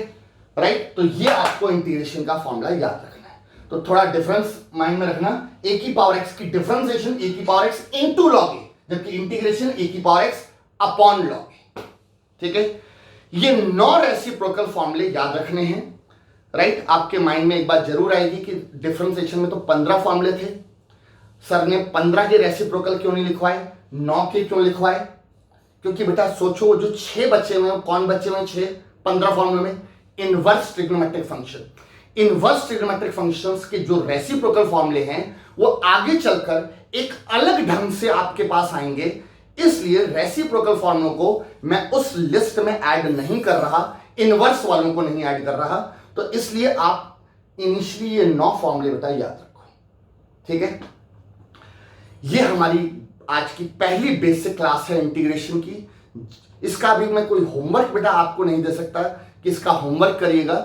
राइट, तो ये आपको इंटीग्रेशन का फॉर्मूला याद रखना है। तो थोड़ा डिफरेंस माइंड में रखना, a की पावर x की डिफरेंशिएशन a की power x into log a, जबकि इंटीग्रेशन a की power x upon log a। ठीक है, ये 9 रेसिप्रोकल फॉर्मूले याद रखने हैं, राइट। आपके माइंड में एक बात जरूर आएगी कि डिफरेंशिएशन में तो 15 फॉर्मूले थे, सर ने 15 के रेसिप्रोकल क्यों नहीं लिखवाए, 9 के क्यों लिखवाए, क्योंकि बेटा सोचो जो 6 बचे हुए हैं, कौन बचे हुए हैं 6, 15 फॉर्मूले में, inverse trigonometric function, inverse trigonometric functions के जो रेसिप्रोकल फॉर्मूले हैं वो आगे चलकर एक अलग ढंग से आपके पास आएंगे, इसलिए रेसिप्रोकल फॉर्मूलों को मैं उस लिस्ट में ऐड नहीं कर रहा, इनवर्स वालों को नहीं ऐड कर रहा। तो इसलिए आप इनिशियली ये 9 फॉर्मूले बेटा याद रखो, ठीक है। ये हमारी आज की पहली बेसिक क्लास है इंटीग्रेशन की। इसका भी मैं कोई होमवर्क बेटा आपको नहीं दे सकता कि इसका होमवर्क करिएगा।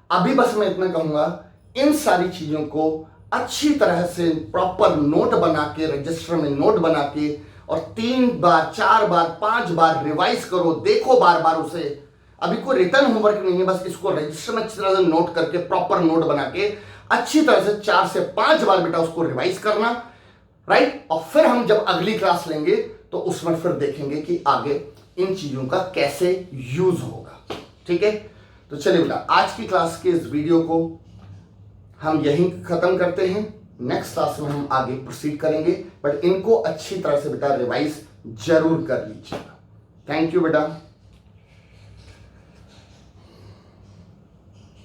अभी बस मैं इतना कहूंगा, इन सारी चीजों को अच्छी तरह से प्रॉपर नोट बना के, रजिस्टर में नोट बना के, और 3 बार 4 बार 5 बार रिवाइज करो, देखो बार बार उसे। अभी कोई रिटर्न होमवर्क नहीं है, बस इसको रजिस्टर में अच्छी तरह से नोट करके, प्रॉपर नोट बना के अच्छी तरह से 4 से 5 बार बेटा उसको रिवाइज करना, राइट। और फिर हम जब अगली क्लास लेंगे तो उसमें फिर देखेंगे कि आगे इन चीजों का कैसे यूज होगा, ठीक है। तो चलिए बेटा, आज की क्लास के इस वीडियो को हम यहीं खत्म करते हैं। नेक्स्ट क्लास में हम आगे प्रोसीड करेंगे, बट इनको अच्छी तरह से बेटा रिवाइज जरूर कर लीजिएगा। थैंक यू बेटा।